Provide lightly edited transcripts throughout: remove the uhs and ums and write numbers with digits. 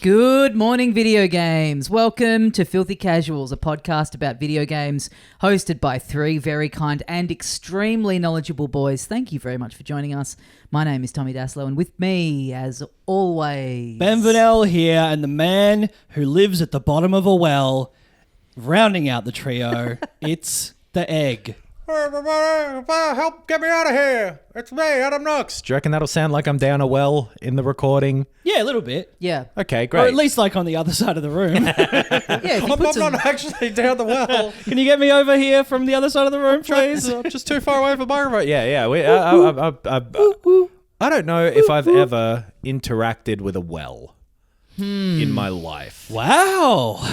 Good morning, video games. Welcome to Filthy Casuals, a podcast about video games hosted by three very kind and extremely knowledgeable boys. Thank you very much for joining us. My name is Tommy Daslow, and with me, as always... Ben Vanel here, and the man who lives at the bottom of a well, rounding out the trio, it's the egg. Help, get me out of here. It's me, Adam Knox. Do you reckon that'll sound like I'm down a well in the recording? Yeah, a little bit. Yeah. Okay, great. Or at least like on the other side of the room. Yeah, if you I'm put some... not actually down the well. Can you get me over here from the other side of the room, please? I'm just too far away from the microphone. Yeah. I don't know if I've ever interacted with a well in my life. Wow.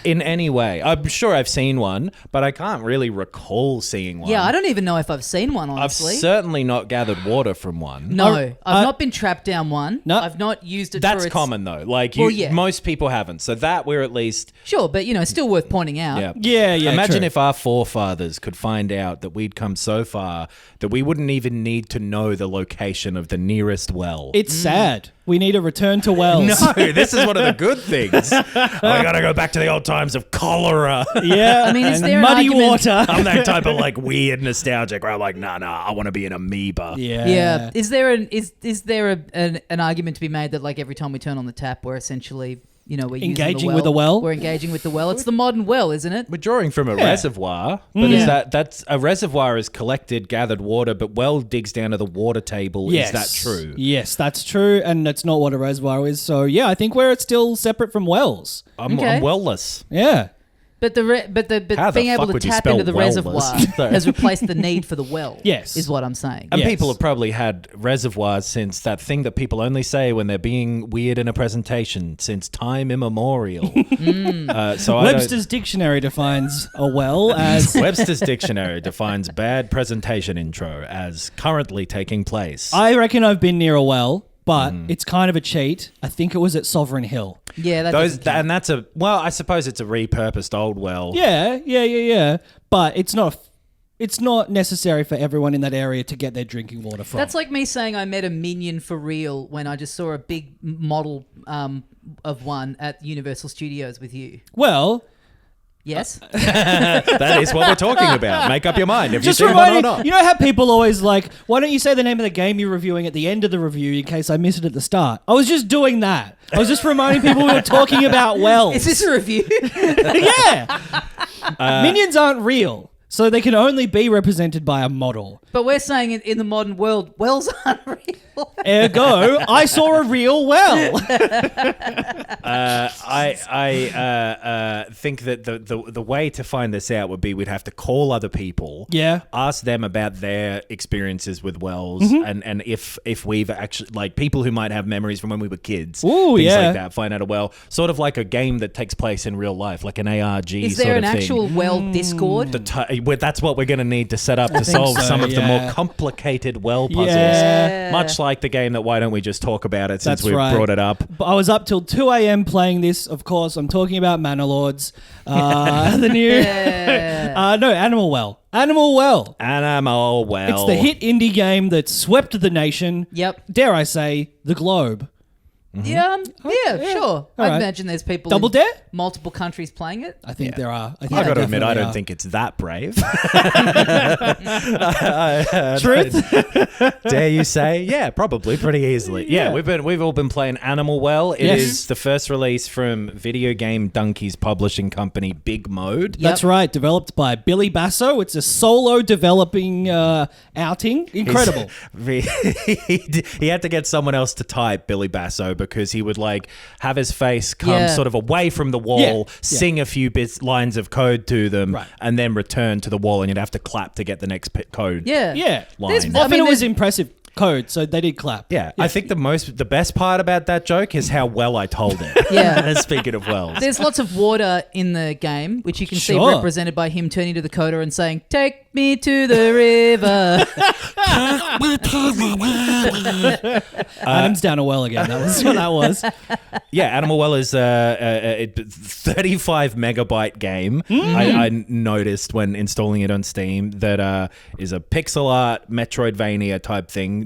In any way. I'm sure I've seen one, but I can't really recall seeing one. Yeah, I don't even know if I've seen one, honestly. I've certainly not gathered water from one. No, I've not been trapped down one. No. I've not used it That's for its... common though. Like most people haven't. So that we're at least... Sure, but still worth pointing out. Yeah, Imagine true. if our forefathers could find out that we'd come so far that we wouldn't even need to know the location of the nearest well. It's sad. We need a return to wells. No, this is one of the good things. I gotta go back to the old times of cholera. Yeah, I mean, is and there an muddy argument- water. I'm that type of like weird nostalgic where I'm like, nah, I want to be an amoeba. Yeah. Is there an argument to be made that like every time we turn on the tap, we're essentially we're Engaging with a well? We're engaging with the well. It's the modern well, isn't it? We're drawing from a reservoir, but is that's a reservoir is collected, gathered water, but well digs down to the water table. Yes. Is that true? Yes, that's true, and that's not what a reservoir is. So yeah, I think we're still separate from wells. I'm well-less. Yeah. But How the being able fuck to would you tap spell into the wellness? reservoir has replaced the need for the well. Yes. Is what I'm saying. And Yes. people have probably had reservoirs since that thing that people only say when they're being weird in a presentation, since time immemorial. Webster's Dictionary defines a well as... Webster's Dictionary defines bad presentation intro as currently taking place. I reckon I've been near a well, but it's kind of a cheat. I think it was at Sovereign Hill. Yeah, that doesn't count. And that's I suppose it's a repurposed old well. Yeah. But it's not necessary for everyone in that area to get their drinking water from. That's like me saying I met a minion for real when I just saw a big model of one at Universal Studios with you. Well... Yes? That is what we're talking about. Make up your mind if Just you see one or reminding, not. you know how people always like, why don't you say the name of the game you're reviewing at the end of the review in case I miss it at the start? I was just doing that. I was just reminding people we were talking about wells. Is this a review? Yeah. Minions aren't real, so they can only be represented by a model. But we're saying in the modern world, wells aren't real. Ergo, I saw a real well. I think that the way to find this out would be we'd have to call other people, ask them about their experiences with wells, and if we've actually like people who might have memories from when we were kids, things like that. Find out a well, sort of like a game that takes place in real life, like an ARG. Is there an actual well Discord? That's what we're going to need to set up to solve some of the more complicated well puzzles. Yeah. Much like the game that Why Don't We Just Talk About It, since we've brought it up. I was up till 2 a.m. playing this. Of course, I'm talking about Manor Lords. The new... Animal Well. Animal Well. Animal Well. It's the hit indie game that swept the nation. Yep. Dare I say, the globe. Yeah, sure. I right. imagine the's people Double in Dare? multiple countries playing it. I think there are. I've got to admit, I don't think it's that brave. Truth? Dare you say? Yeah, probably pretty easily. Yeah, we've all been playing Animal Well. It is the first release from video game donkeys publishing company Big Mode. That's right. Developed by Billy Basso. It's a solo developing outing. Incredible. He had to get someone else to type Billy Basso because he would like have his face come sort of away from the wall, sing a few lines of code to them, and then return to the wall, and you'd have to clap to get the next code. Yeah. Line. Often it was impressive code, so they did clap. Yeah. I think the best part about that joke is how well I told it. Yeah. Speaking of wells. There's lots of water in the game, which you can see represented by him turning to the coder and saying, "Take me to the river." Adam's down a well again. That was what that was. Yeah, Animal Well is a 35 megabyte game. I noticed when installing it on Steam that is a pixel art Metroidvania type thing.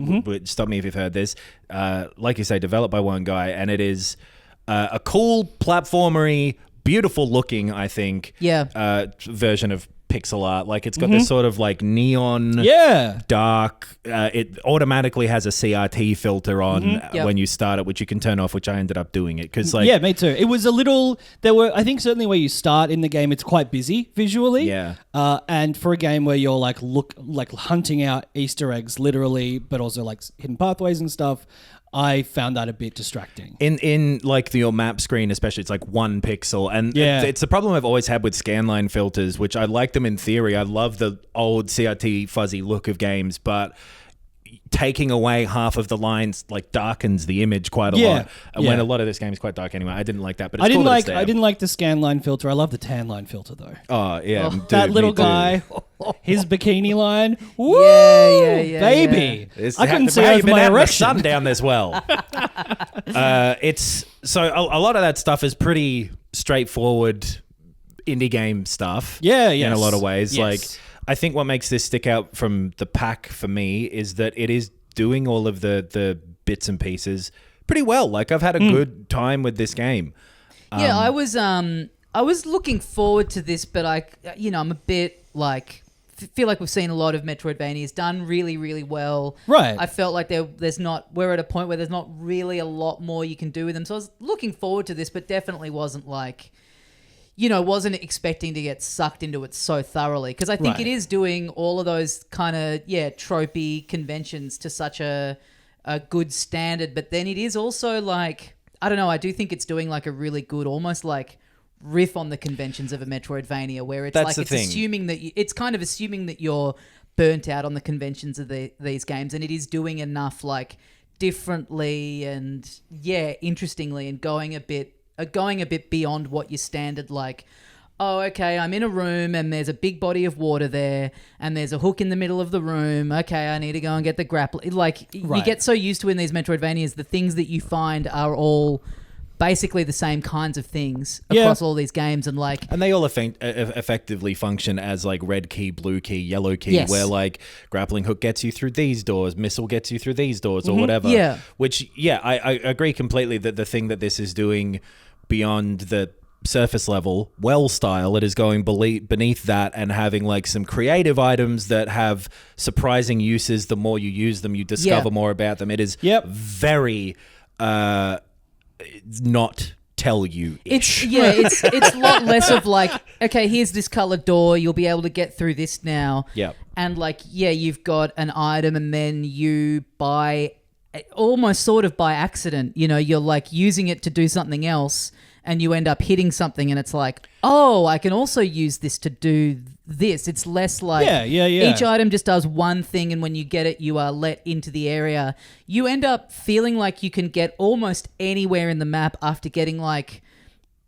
Stop me if you've heard this. Like you say, developed by one guy, and it is a cool platformery, beautiful looking, I think. Yeah. Version of pixel art. Like it's got this sort of like neon, dark. It automatically has a CRT filter on when you start it, which you can turn off. Which I ended up doing it because like me too. It was a little. I think certainly where you start in the game, it's quite busy visually. Yeah. And for a game where you're like hunting out Easter eggs, literally, but also like hidden pathways and stuff. I found that a bit distracting. In like your map screen, especially, it's like 1 pixel. And it's the problem I've always had with scanline filters, which I like them in theory. I love the old CRT fuzzy look of games, but taking away half of the lines like darkens the image quite a lot. And when a lot of this game is quite dark anyway, I didn't like that. But it's cool that it's there. I didn't like the scan line filter. I love the tan line filter though. Oh yeah, dude, that little guy, his bikini line. Woo! Yeah, baby. Yeah. I couldn't see over my erection. Sun down this well. It's so a lot of that stuff is pretty straightforward indie game stuff. Yeah, in a lot of ways, yes. like. I think what makes this stick out from the pack for me is that it is doing all of the bits and pieces pretty well. Like I've had a good time with this game. I was looking forward to this, but I'm a bit like feel like we've seen a lot of Metroidvanias done really, really well. Right. I felt like we're at a point where there's not really a lot more you can do with them. So I was looking forward to this, but definitely wasn't like, wasn't expecting to get sucked into it so thoroughly. Because I think it is doing all of those kind of, tropey conventions to such a good standard. But then it is also like, I don't know, I do think it's doing like a really good, almost like riff on the conventions of a Metroidvania where it's assuming that it's kind of assuming that you're burnt out on the conventions of these games. And it is doing enough like differently and, interestingly and going a bit beyond what your standard like, oh, okay, I'm in a room and there's a big body of water there and there's a hook in the middle of the room. Okay, I need to go and get the grapple. Like, you get so used to in these Metroidvanias, the things that you find are all basically the same kinds of things across all these games. And they all effectively function as like red key, blue key, yellow key, where like grappling hook gets you through these doors, missile gets you through these doors or whatever. Yeah. Which, I agree completely that the thing that this is doing beyond the surface level well style, it is going beneath that and having like some creative items that have surprising uses. The more you use them, you discover more about them. It is very not tell you ish. It's a lot less of like, okay, here's this colored door, you'll be able to get through this now. And like, you've got an item and then you buy almost sort of by accident, you're like using it to do something else and you end up hitting something and it's like, oh, I can also use this to do this. It's less like each item just does one thing and when you get it, you are let into the area. You end up feeling like you can get almost anywhere in the map after getting like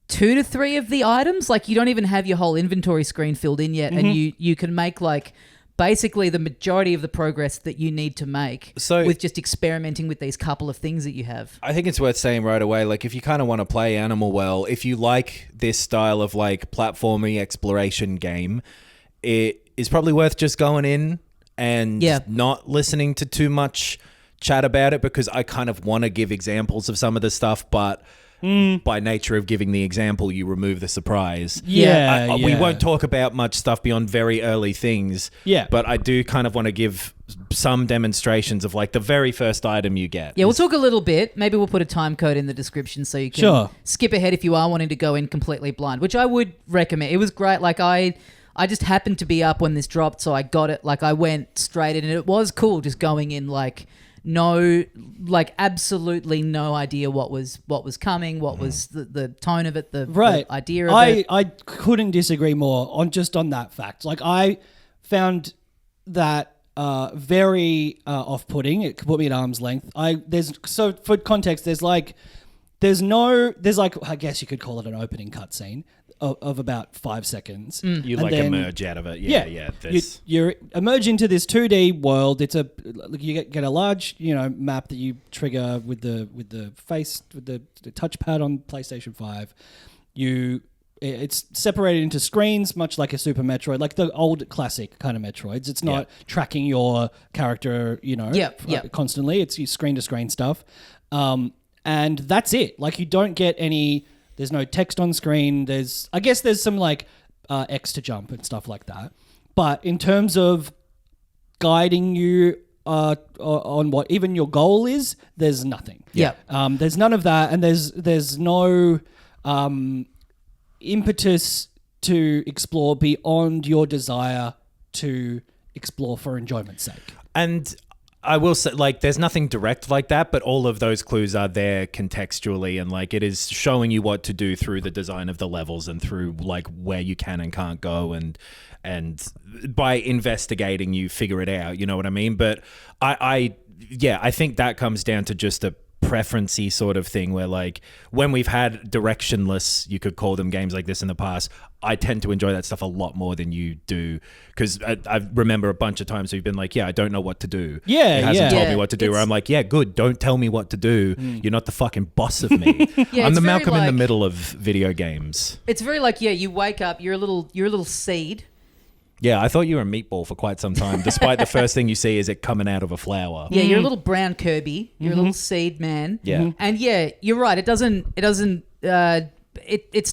2 to 3 of the items. Like you don't even have your whole inventory screen filled in yet and you can make like basically the majority of the progress that you need to make with just experimenting with these couple of things that you have. I think it's worth saying right away, like if you kind of want to play Animal well, if you like this style of like platforming exploration game, it is probably worth just going in and not listening to too much chat about it because I kind of want to give examples of some of the stuff, but by nature of giving the example, you remove the surprise. We won't talk about much stuff beyond very early things. But I do kind of want to give some demonstrations of like the very first item you get. We'll talk a little bit. Maybe we'll put a time code in the description so you can skip ahead if you are wanting to go in completely blind, which I would recommend. It was great. Like I just happened to be up when this dropped, so I got it. Like I went straight in and it was cool just going in like absolutely no idea what was coming, what was the tone of it, the idea of it. I couldn't disagree more on that fact. Like I found that very off-putting. It put me at arm's length. For context, there's I guess you could call it an opening cutscene of about 5 seconds. You emerge out of it. You emerge into this 2D world. It's you get a large map that you trigger with the touchpad on PlayStation 5. It's separated into screens, much like a Super Metroid, like the old classic kind of Metroids. It's not tracking your character, constantly. It's screen to screen stuff. and that's it. Like, you don't get any. There's no text on screen. I guess there's some like X to jump and stuff like that. But in terms of guiding you on what even your goal is, there's nothing. Yeah. There's none of that, and there's no impetus to explore beyond your desire to explore for enjoyment's sake. And I will say, like, there's nothing direct like that, but all of those clues are there contextually, and like it is showing you what to do through the design of the levels and through like where you can and can't go, and by investigating you figure it out. You know what I mean? But I think that comes down to just a preference-y sort of thing where, like, when we've had directionless, you could call them, games like this in the past, I tend to enjoy that stuff a lot more than you do, because I remember a bunch of times we've been like, I don't know what to do. Yeah, it hasn't told Yeah, me what to do. Where I'm like, good, don't tell me what to do. You're not the fucking boss of me. I'm the Malcolm in the middle of video games. It's very like, you wake up, you're a little seed. Yeah, I thought you were a meatball for quite some time, despite the first thing you see is it coming out of a flower. Yeah, you're a little brown Kirby. You're a little seed man. Yeah. And you're right. It's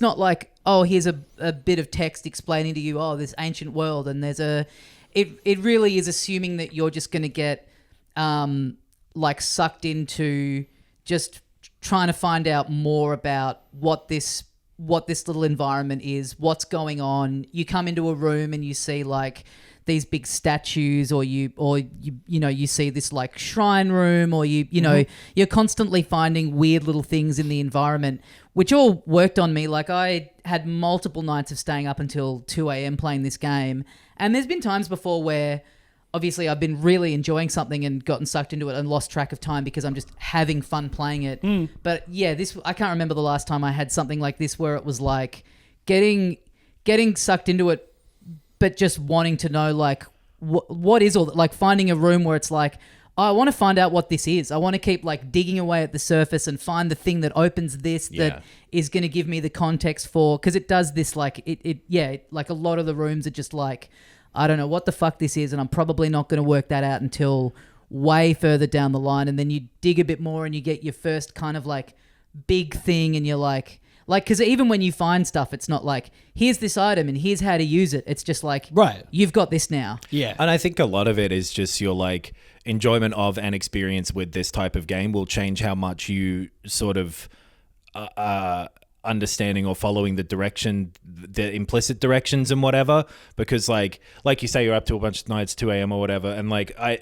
not like, here's a bit of text explaining to you, this ancient world, and it really is assuming that you're just going to get like sucked into just trying to find out more about what this little environment is, what's going on. You come into a room and you see like these big statues, or you see this like shrine room, or you're constantly finding weird little things in the environment, which all worked on me. Like, I had multiple nights of staying up until 2 a.m. playing this game, and there's been times before where obviously I've been really enjoying something and gotten sucked into it and lost track of time because I'm just having fun playing it. But I can't remember the last time I had something like this where it was like getting sucked into it, but just wanting to know like what is all that, like finding a room where it's like, I want to find out what this is. I want to keep like digging away at the surface and find the thing that opens this that is going to give me the context for, because it does this like like a lot of the rooms are just like, I don't know what the fuck this is, and I'm probably not going to work that out until way further down the line. And then you dig a bit more and you get your first kind of like big thing, and you're like, because even when you find stuff, it's not like, here's this item and here's how to use it. It's just like, right, you've got this now. Yeah. And I think a lot of it is just your like enjoyment of and experience with this type of game will change how much you sort of understanding or following the implicit directions and whatever, because like you say, you're up to a bunch of nights, 2 a.m. or whatever, and like I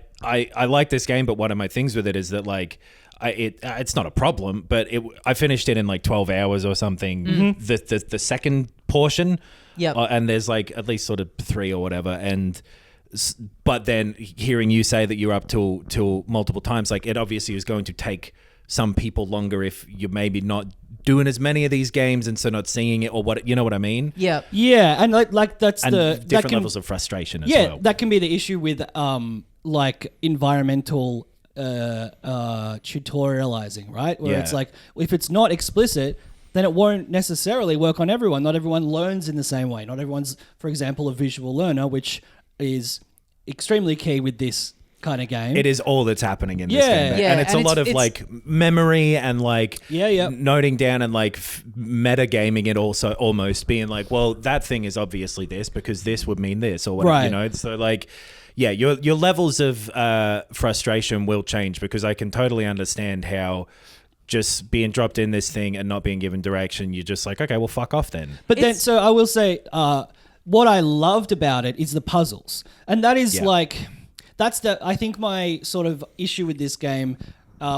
like this game, but one of my things with it is that like it's not a problem, but I finished it in like 12 hours or something. The second portion, and there's like at least sort of 3 or whatever, but then hearing you say that you're up till multiple times, like it obviously is going to take some people longer if you're maybe not doing as many of these games and so not seeing it, or what, you know what I mean? Yeah, and like that's and different levels of frustration as well. Yeah, that can be the issue with like environmental tutorializing, right? Where it's like, if it's not explicit, then it won't necessarily work on everyone. Not everyone learns in the same way. Not everyone's, for example, a visual learner, which is extremely key with this kind of game. It is all that's happening in this game. And it's a lot of like memory and like noting down and like metagaming it, also almost being like, well, that thing is obviously this because this would mean this or whatever, you know? So like, your levels of frustration will change, because I can totally understand how just being dropped in this thing and not being given direction, you're just like, okay, well, fuck off then. But then, so I will say, what I loved about it is the puzzles. And that is like, I think my sort of issue with this game,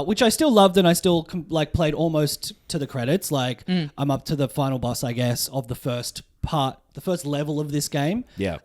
which I still loved and I still played almost to the credits. Like I'm up to the final boss, I guess, of the first level of this game. Yeah.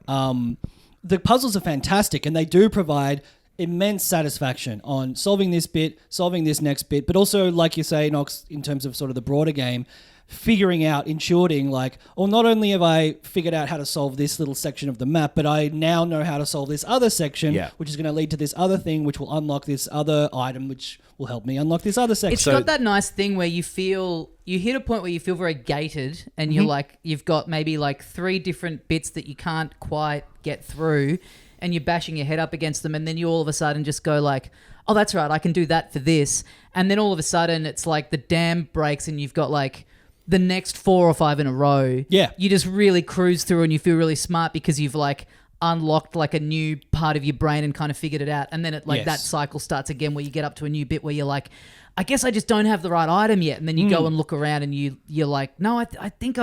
The puzzles are fantastic, and they do provide immense satisfaction on solving this bit, solving this next bit, but also, like you say, Knox, in terms of sort of the broader game, figuring out, intuiting, like, well, not only have I figured out how to solve this little section of the map, but I now know how to solve this other section, which is going to lead to this other thing, which will unlock this other item, which will help me unlock this other section. It's got that nice thing where you hit a point where you feel very gated, and you're like, you've got maybe like 3 different bits that you can't quite get through, and you're bashing your head up against them, and then you all of a sudden just go like, oh, that's right, I can do that for this. And then all of a sudden it's like the dam breaks and you've got like the next 4 or 5 in a row. Yeah. You just really cruise through and you feel really smart because you've like unlocked like a new part of your brain and kind of figured it out. And then that cycle starts again where you get up to a new bit where you're like, I guess I just don't have the right item yet. And then you go and look around and you're like, no, I think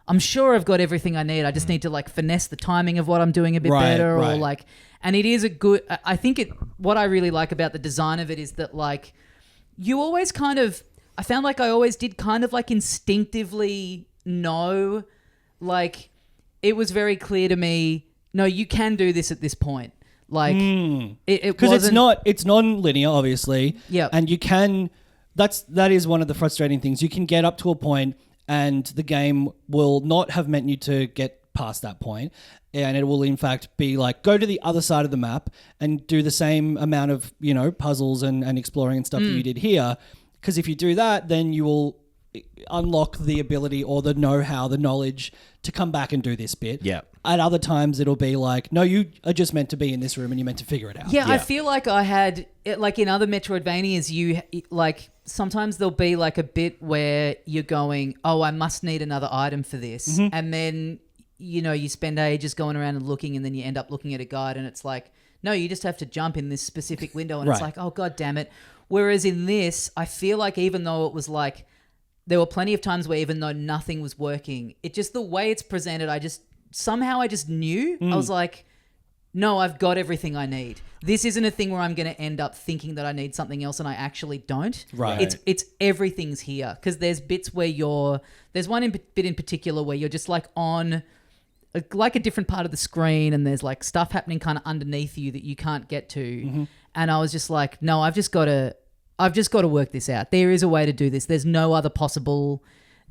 I'm sure I've got everything I need. I just need to like finesse the timing of what I'm doing a bit better or like, and it is a good, I think what I really like about the design of it is that like you always kind of, I found like I always did kind of like instinctively know, like it was very clear to me, no, you can do this at this point. Like because it's non-linear, obviously. Yeah. And you can, that is one of the frustrating things. You can get up to a point and the game will not have meant you to get past that point. And it will in fact be like, go to the other side of the map and do the same amount of, puzzles and exploring and stuff that you did here. Because if you do that, then you will unlock the ability or the know-how, the knowledge to come back and do this bit. Yeah. At other times, it'll be like, no, you are just meant to be in this room and you're meant to figure it out. Yeah, I feel like I had, like in other Metroidvanias, like sometimes there'll be like a bit where you're going, oh, I must need another item for this. And then, you spend ages going around and looking and then you end up looking at a guide and it's like, no, you just have to jump in this specific window and it's like, oh, God damn it. Whereas in this, I feel like even though it was like, there were plenty of times where even though nothing was working, it just, the way it's presented, I just knew. I was like, no, I've got everything I need. This isn't a thing where I'm going to end up thinking that I need something else and I actually don't. Right. It's everything's here. Because there's bits where there's one bit in particular where you're just like on like a different part of the screen and there's like stuff happening kind of underneath you that you can't get to. And I was just like, no, I've just got to work this out. There is a way to do this. There's no other possible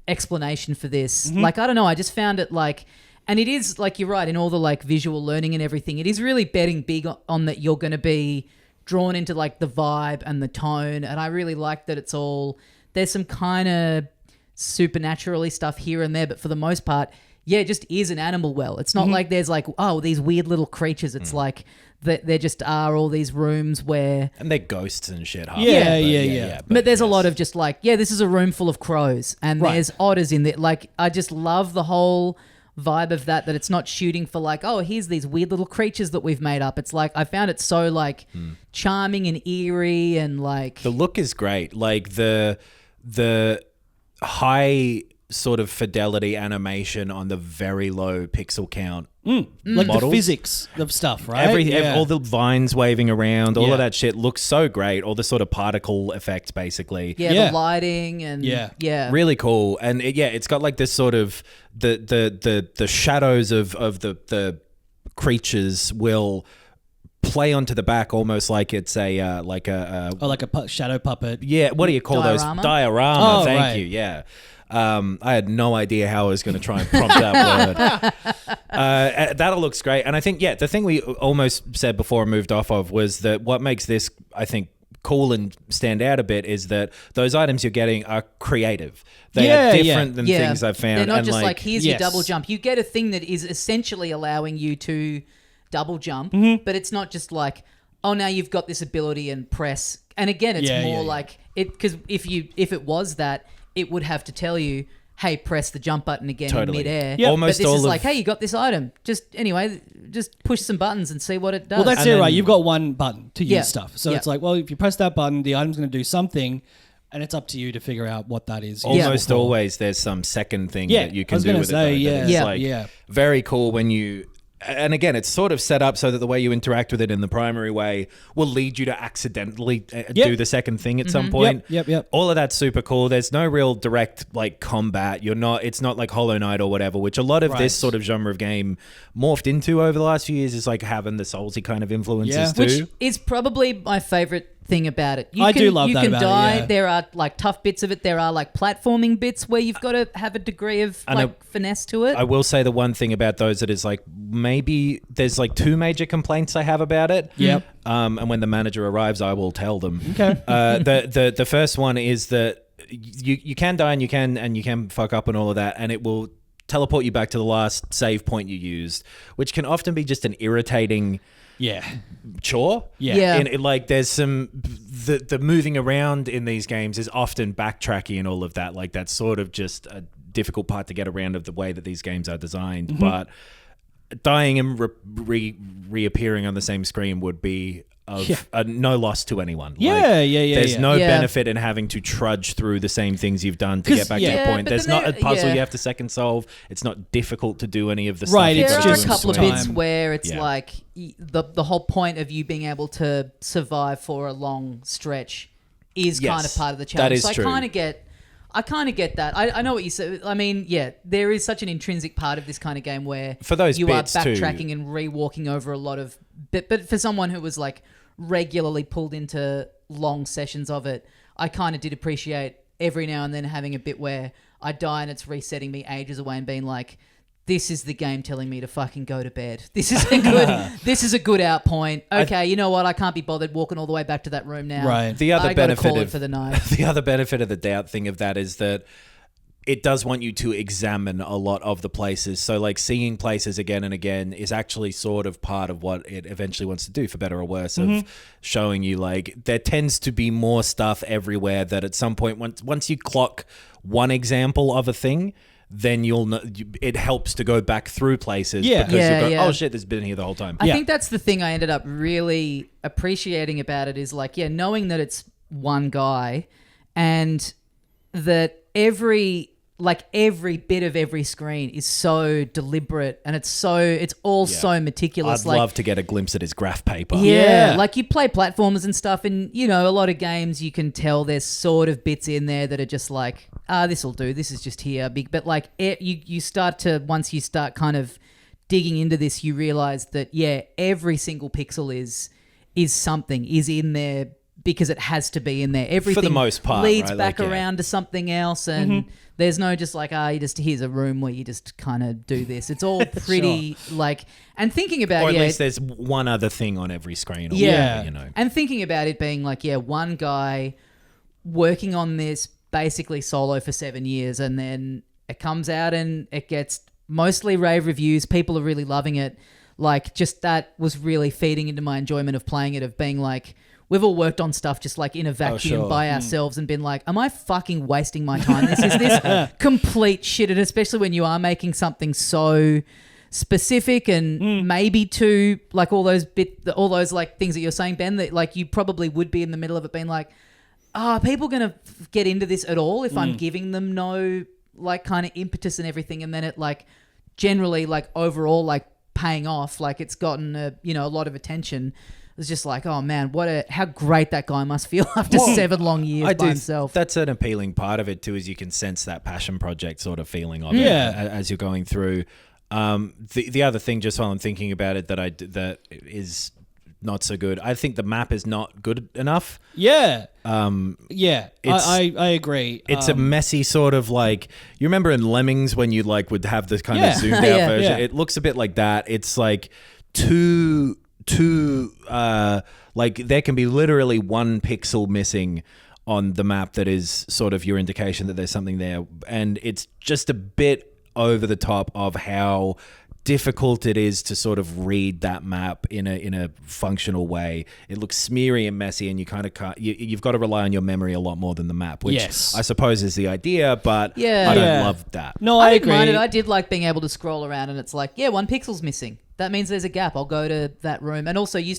explanation for this. Like, I don't know. I just found it like, and it is like, you're right, in all the like visual learning and everything, it is really betting big on that you're going to be drawn into like the vibe and the tone. And I really like that there's some kind of supernaturally stuff here and there, but for the most part, it just is an animal well. It's not like there's like, oh, these weird little creatures. It's like there just are all these rooms where... And they're ghosts and shit. Yeah. But there's a lot of just like, this is a room full of crows and there's otters in there. Like, I just love the whole vibe of that it's not shooting for like, oh, here's these weird little creatures that we've made up. It's like, I found it so like charming and eerie and like... The look is great. Like the high sort of fidelity animation on the very low pixel count like models. The physics of stuff, right? All the vines waving around, all of that shit looks so great. All the sort of particle effects, basically. The lighting and really cool. And it's got like this sort of the shadows of the creatures will play onto the back almost like it's a like a shadow puppet. Yeah, what do you call Diorama? those? Diorama. Oh, Thank right. you. Yeah. I had no idea how I was going to try and prompt that word. That all looks great. And I think, the thing we almost said before I moved off of was that what makes this, I think, cool and stand out a bit is that those items you're getting are creative. They are different than things I've found. They're not just like here's your double jump. You get a thing that is essentially allowing you to double jump, but it's not just like, oh, now you've got this ability and press. And again, it's more like it, because if it was that, it would have to tell you, hey, press the jump button again in midair. Yep. Almost but this is like, hey, you got this item. Just push some buttons and see what it does. Well, that's right. You've got one button to use stuff. So it's like, well, if you press that button, the item's going to do something, and it's up to you to figure out what that is. Almost always there's some second thing that you can do with it. Very cool when you... And again, it's sort of set up so that the way you interact with it in the primary way will lead you to accidentally do the second thing at some point. Yep. All of that's super cool. There's no real direct like combat. It's not like Hollow Knight or whatever, which a lot of this sort of genre of game morphed into over the last few years, is like having the Soulsy kind of influences too. Which is probably my favorite thing about it. I do love that about it. You can die. There are like tough bits of it. There are like platforming bits where you've got to have a degree of finesse to it. I will say the one thing about those that is like, maybe there's like two major complaints I have about it. Yep. And when the manager arrives, I will tell them. Okay. The first one is that you can die and you can fuck up and all of that, and it will teleport you back to the last save point you used, which can often be just an irritating chore. And there's some the moving around in these games is often backtracking and all of that. Like that's sort of just a difficult part to get around of the way that these games are designed. But dying and reappearing on the same screen would be no loss to anyone. There's no benefit in having to trudge through the same things you've done to get back to the point. There's not a puzzle you have to second solve. It's not difficult to do any of the stuff. There are a couple of bits where it's like the whole point of you being able to survive for a long stretch is kind of part of the challenge. That is true. I kind of get that. I know what you said. I mean, there is such an intrinsic part of this kind of game where for those you are bits backtracking and re-walking over a lot of... But for someone who was like regularly pulled into long sessions of it, I kind of did appreciate every now and then having a bit where I die and it's resetting me ages away and being like, this is the game telling me to fucking go to bed. This is a good out point. Okay, you know what? I can't be bothered walking all the way back to that room now. Right. The other benefit for the night. The other benefit of the doubt thing of that is that it does want you to examine a lot of the places. So like seeing places again and again is actually sort of part of what it eventually wants to do, for better or worse, of showing you like there tends to be more stuff everywhere that at some point once you clock one example of a thing, then you'll know it helps to go back through places because you go, oh shit, there's been here the whole time. I think that's the thing I ended up really appreciating about it is like, knowing that it's one guy and that every bit of every screen is so deliberate and it's all so meticulous. I'd love to get a glimpse at his graph paper. Yeah, like you play platformers and stuff and, a lot of games you can tell there's sort of bits in there that are just like, this will do. This is just here. But like you start to, once you start kind of digging into this, you realize that, every single pixel is something, is in there because it has to be in there. Everything for the most part leads back around to something else and there's no just like, here's a room where you just kind of do this. It's all pretty and thinking about or at least there's one other thing on every screen. Or whatever, And thinking about it being like, one guy working on this basically solo for 7 years and then it comes out and it gets mostly rave reviews. People are really loving it. Like just that was really feeding into my enjoyment of playing it, of being like, we've all worked on stuff just like in a vacuum by ourselves and been like, am I fucking wasting my time? Is this complete shit? And especially when you are making something so specific and maybe to like all those like things that you're saying, Ben, that like you probably would be in the middle of it being like, are people going to get into this at all if I'm giving them no like kind of impetus and everything? And then it like generally like overall like paying off, like it's gotten a lot of attention. It's just like, oh man, how great that guy must feel after 7 long years by himself. That's an appealing part of it too, is you can sense that passion project sort of feeling of it as you're going through. The other thing, just while I'm thinking about it, that is not so good. I think the map is not good enough. I agree. It's a messy sort of like, you remember in Lemmings when you like would have this kind of zoomed out version? It looks a bit like that. It's like too like there can be literally 1 pixel missing on the map that is sort of your indication that there's something there, and it's just a bit over the top of how difficult it is to sort of read that map in a functional way. It looks smeary and messy, and you kind of can't. You've got to rely on your memory a lot more than the map, which I suppose is the idea. But I don't love that. No, I agree. Didn't mind it. I did like being able to scroll around, and it's like, 1 pixel's missing. That means there's a gap. I'll go to that room, and also you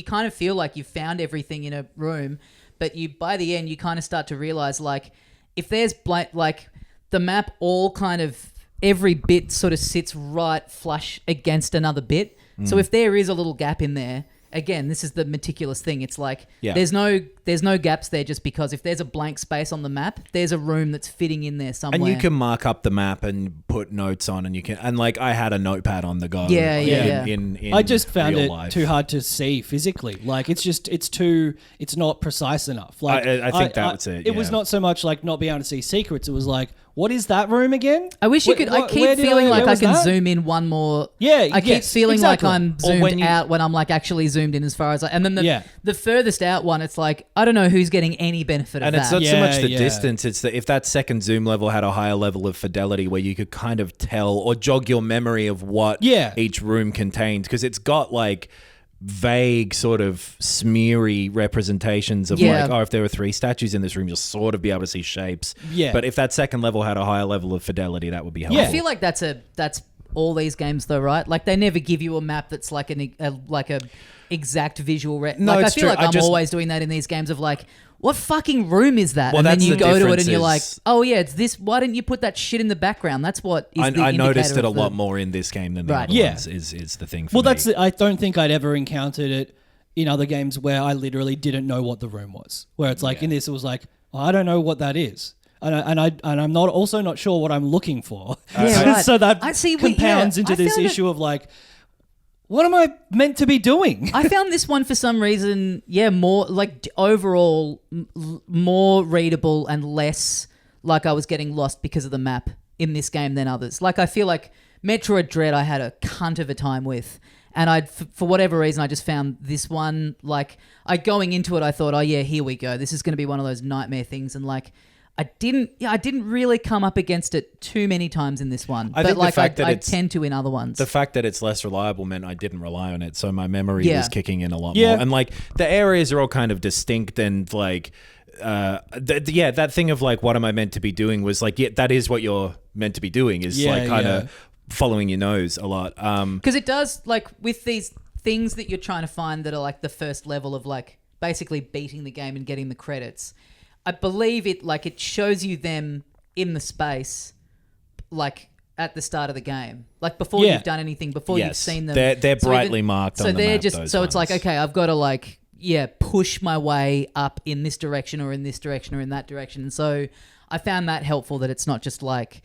kind of feel like you've found everything in a room, but by the end you kind of start to realize like if there's like the map all kind of. Every bit sort of sits right flush against another bit. So if there is a little gap in there, again, this is the meticulous thing. It's like there's no gaps there just because if there's a blank space on the map, there's a room that's fitting in there somewhere. And you can mark up the map and put notes on, and like I had a notepad on the go. In I just found it life. too hard to see physically. Like it's not precise enough. Like I think that's it. It was not so much like not being able to see secrets. It was like, what is that room again? I wish you could. I keep feeling like I can zoom in one more. Yeah, I keep feeling exactly. like I'm zoomed out when I'm like actually zoomed in as far as and then the furthest out one, it's like I don't know who's getting any benefit of and that. it's not so much the distance; it's that if that second zoom level had a higher level of fidelity, where you could kind of tell or jog your memory of what each room contained, because it's got like vague sort of smeary representations of like, if there were 3 statues in this room, you'll sort of be able to see shapes. Yeah. But if that second level had a higher level of fidelity, that would be helpful. I feel like that's all these games though, right? Like they never give you a map that's like a exact visual. No, like, it's I feel true. like I'm always doing that in these games of like, what fucking room is that? Well, and then you go to it and you're like, is- oh yeah, it's this. Why didn't you put that shit in the background? That's what is the I noticed indicator it a of lot more in this game than the Right. other ones is the thing for me. Well, I don't think I'd ever encountered it in other games where I literally didn't know what the room was. Where it's like in this, it was like, I don't know what that is. And I'm not sure what I'm looking for. Right. So that compounds into this issue of like, what am I meant to be doing? I found this one for some reason, more like overall more readable and less like I was getting lost because of the map in this game than others. Like I feel like Metroid Dread I had a cunt of a time with, and for whatever reason I just found this one like going into it I thought, oh yeah, here we go. This is going to be one of those nightmare things, and like I didn't really come up against it too many times in this one. I think like the fact that I tend to in other ones. The fact that it's less reliable meant I didn't rely on it, so my memory was kicking in a lot Yeah. more. And like the areas are all kind of distinct and like that thing of like, what am I meant to be doing was like, that is what you're meant to be doing is like kind of following your nose a lot. Because it does, like with these things that you're trying to find that are like the first level of like basically beating the game and getting the credits. I believe it shows you them in the space, like at the start of the game, like before you've done anything, before you've seen them. They're brightly marked. So on the they're map, just those so it's ones. like, okay, I've got to like push my way up in this direction or in this direction or in that direction, and so I found that helpful that it's not just like.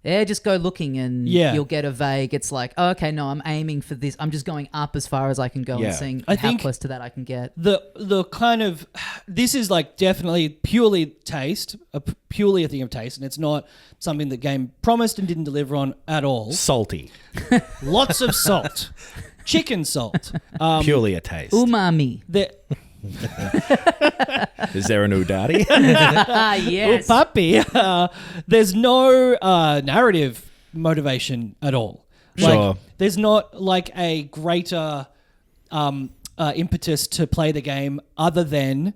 Just go looking and you'll get a vague. It's like, oh, okay, no, I'm aiming for this. I'm just going up as far as I can go and seeing how close to that I can get. The kind of this is like definitely purely taste, purely a thing of taste, and it's not something the game promised and didn't deliver on at all. Salty, lots of salt, chicken salt, purely a taste. Umami. Is there an udari? Yes. Oh, puppy. There's no narrative motivation at all. Sure. Like, there's not like a greater impetus to play the game other than,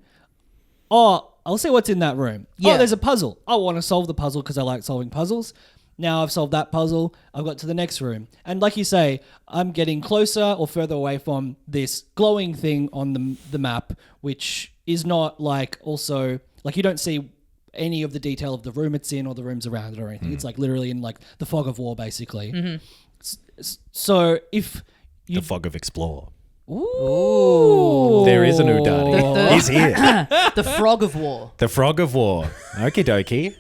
I'll see what's in that room. Yeah. Oh, there's a puzzle. I want to solve the puzzle because I like solving puzzles. Now I've solved that puzzle, I've got to the next room. And like you say, I'm getting closer or further away from this glowing thing on the map, which is not like also, like you don't see any of the detail of the room it's in or the rooms around it or anything. It's like literally in like the fog of war, basically. Mm-hmm. So if you... The fog of explore. Ooh. There is an udari. He's here. The frog of war. The frog of war. Okie dokie.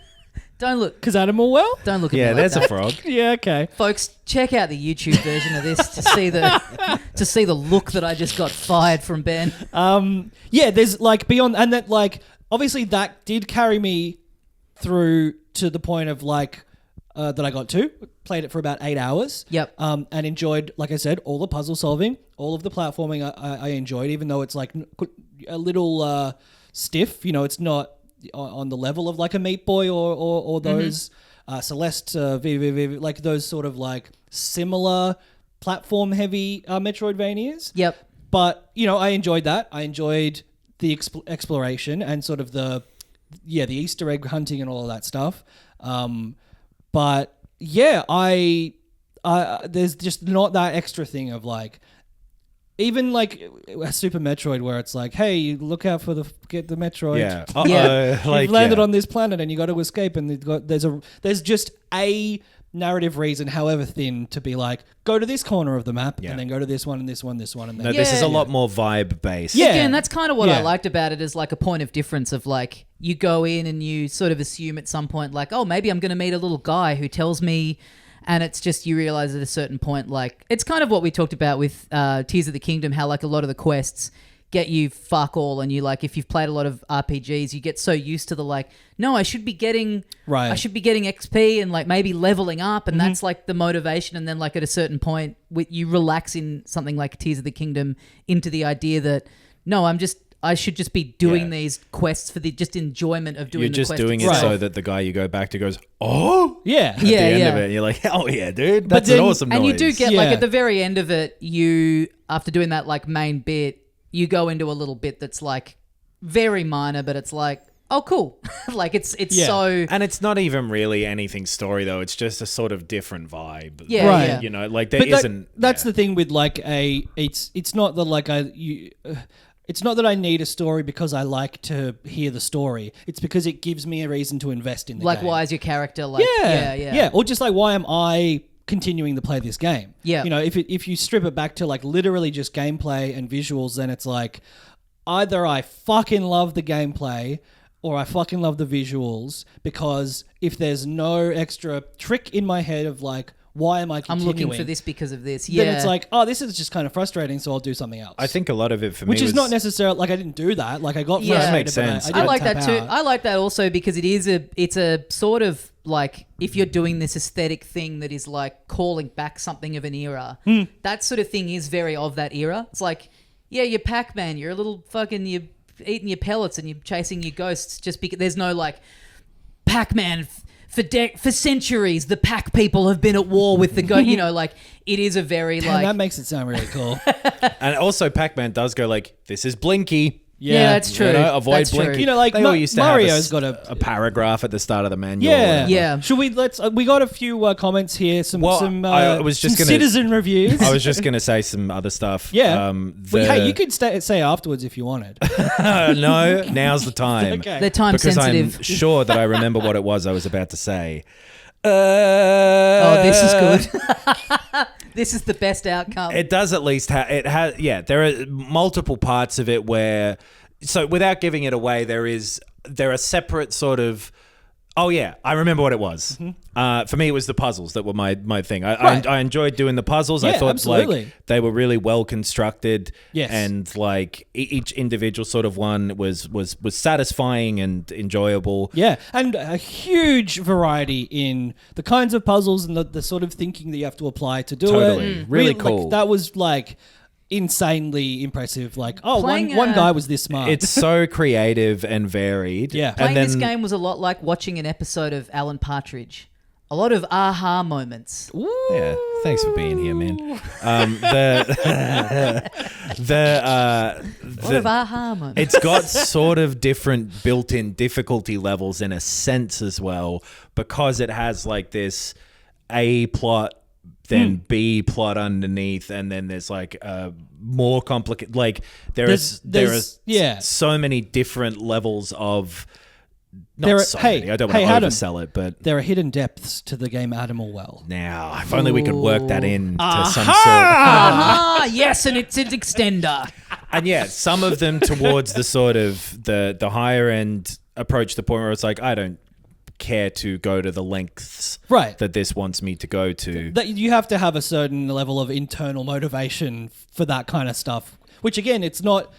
Don't look. Because Animal Well? Don't look at Yeah, me there's like a that. frog. Yeah, okay. Folks, check out the YouTube version of this to see the look that I just got fired from Ben. Yeah, there's like beyond, and that like obviously that did carry me through to the point of like that I got to played it for about 8 hours. Yep. And enjoyed, like I said, all the puzzle solving, all of the platforming. I enjoyed, even though it's like a little stiff. You know, it's not on the level of like a Meat Boy or those Celeste, like those sort of like similar platform heavy Metroidvanias. Yep. But, you know, I enjoyed that. I enjoyed the exploration and sort of the Easter egg hunting and all of that stuff. But yeah, there's just not that extra thing of like, even like a Super Metroid where it's like, hey, look out for get the Metroid. Yeah. You've landed on this planet and you got to escape, and there's just a narrative reason, however thin, to be like, go to this corner of the map and then go to this one and this one, and then this is a lot more vibe based. Yeah. Again, that's kind of what I liked about it, is like a point of difference of like, you go in and you sort of assume at some point like, oh, maybe I'm going to meet a little guy who tells me, and it's just, you realize at a certain point, like, it's kind of what we talked about with Tears of the Kingdom, how like a lot of the quests get you fuck all, and you like if you've played a lot of RPGs, you get so used to the like, no, I should be getting XP and like maybe leveling up, and that's like the motivation. And then like at a certain point, you relax in something like Tears of the Kingdom into the idea that no, I should just be doing these quests for the just enjoyment of doing. You're just doing it itself. so that the guy you go back to goes, oh yeah, at the end of it, and you're like, hell yeah, dude, that's an awesome noise. And you do get like at the very end of it, you after doing that like main bit, you go into a little bit that's like very minor, but it's like, oh, cool. Like it's so... And it's not even really anything story, though. It's just a sort of different vibe. Yeah, right. Yeah. You know, like there isn't... That's the thing with like it's not that like it's not that I need a story because I like to hear the story. It's because it gives me a reason to invest in the game. Like, why is your character like... Yeah. Or just like, why am I continuing to play this game? Yeah. You know, if you strip it back to like literally just gameplay and visuals, then it's like either I fucking love the gameplay or I fucking love the visuals, because if there's no extra trick in my head of like, why am I continuing? I'm looking for this because of this. Yeah. Then it's like, oh, this is just kind of frustrating, so I'll do something else. I think a lot of it for me Which is not necessarily, like I didn't do that. Like I got frustrated. That makes sense. I like that too. out. I like that also because it's a sort of like if you're doing this aesthetic thing that is like calling back something of an era, that sort of thing is very of that era. It's like, yeah, you're Pac-Man, you're a little fucking, you're eating your pellets and you're chasing your ghosts just because there's no like Pac-Man for centuries the Pac people have been at war with the you know, like it is a very like that makes it sound really cool. And also Pac-Man does go like, this is Blinky. Yeah, that's true. You know, avoid that's Blinky. True. You know, like they all used to Mario's have got a paragraph at the start of the manual. Yeah. Should we we got a few comments here. I was just some gonna, citizen reviews. I was just going to say some other stuff. Yeah. Hey, you could say afterwards if you wanted. No, now's the time. Okay. They're time because sensitive. I'm sure that I remember what it was I was about to say. Oh, this is good. This is the best outcome. It does at least have... It has... Yeah, there are multiple parts of it where... So without giving it away, there are separate sort of... Oh, yeah, I remember what it was. For me, it was the puzzles that were my thing. I enjoyed doing the puzzles. Yeah, I thought absolutely. like they were really well constructed. Yes. And like each individual sort of one was satisfying and enjoyable. Yeah, and a huge variety in the kinds of puzzles and the sort of thinking that you have to apply to do it. Totally. Really cool. Like, that was like... insanely impressive. Like, one Playing guy was this smart. It's so creative and varied. Yeah. Playing this game was a lot like watching an episode of Alan Partridge. A lot of aha moments. Ooh. Yeah, thanks for being here, man. A lot of aha moments. It's got sort of different built-in difficulty levels in a sense as well, because it has like this A plot, then B plot underneath, and then there's like more complicated. Like there is so many different levels of. Many. I don't want to oversell it, but there are hidden depths to the game Animal Well. Now, if only we could work that in to some sort. Yes, and it's an extender. And yeah, some of them towards the sort of the higher end approach, the point where it's like, I don't care to go to the lengths that this wants me to go to. That you have to have a certain level of internal motivation for that kind of stuff, which again, it's not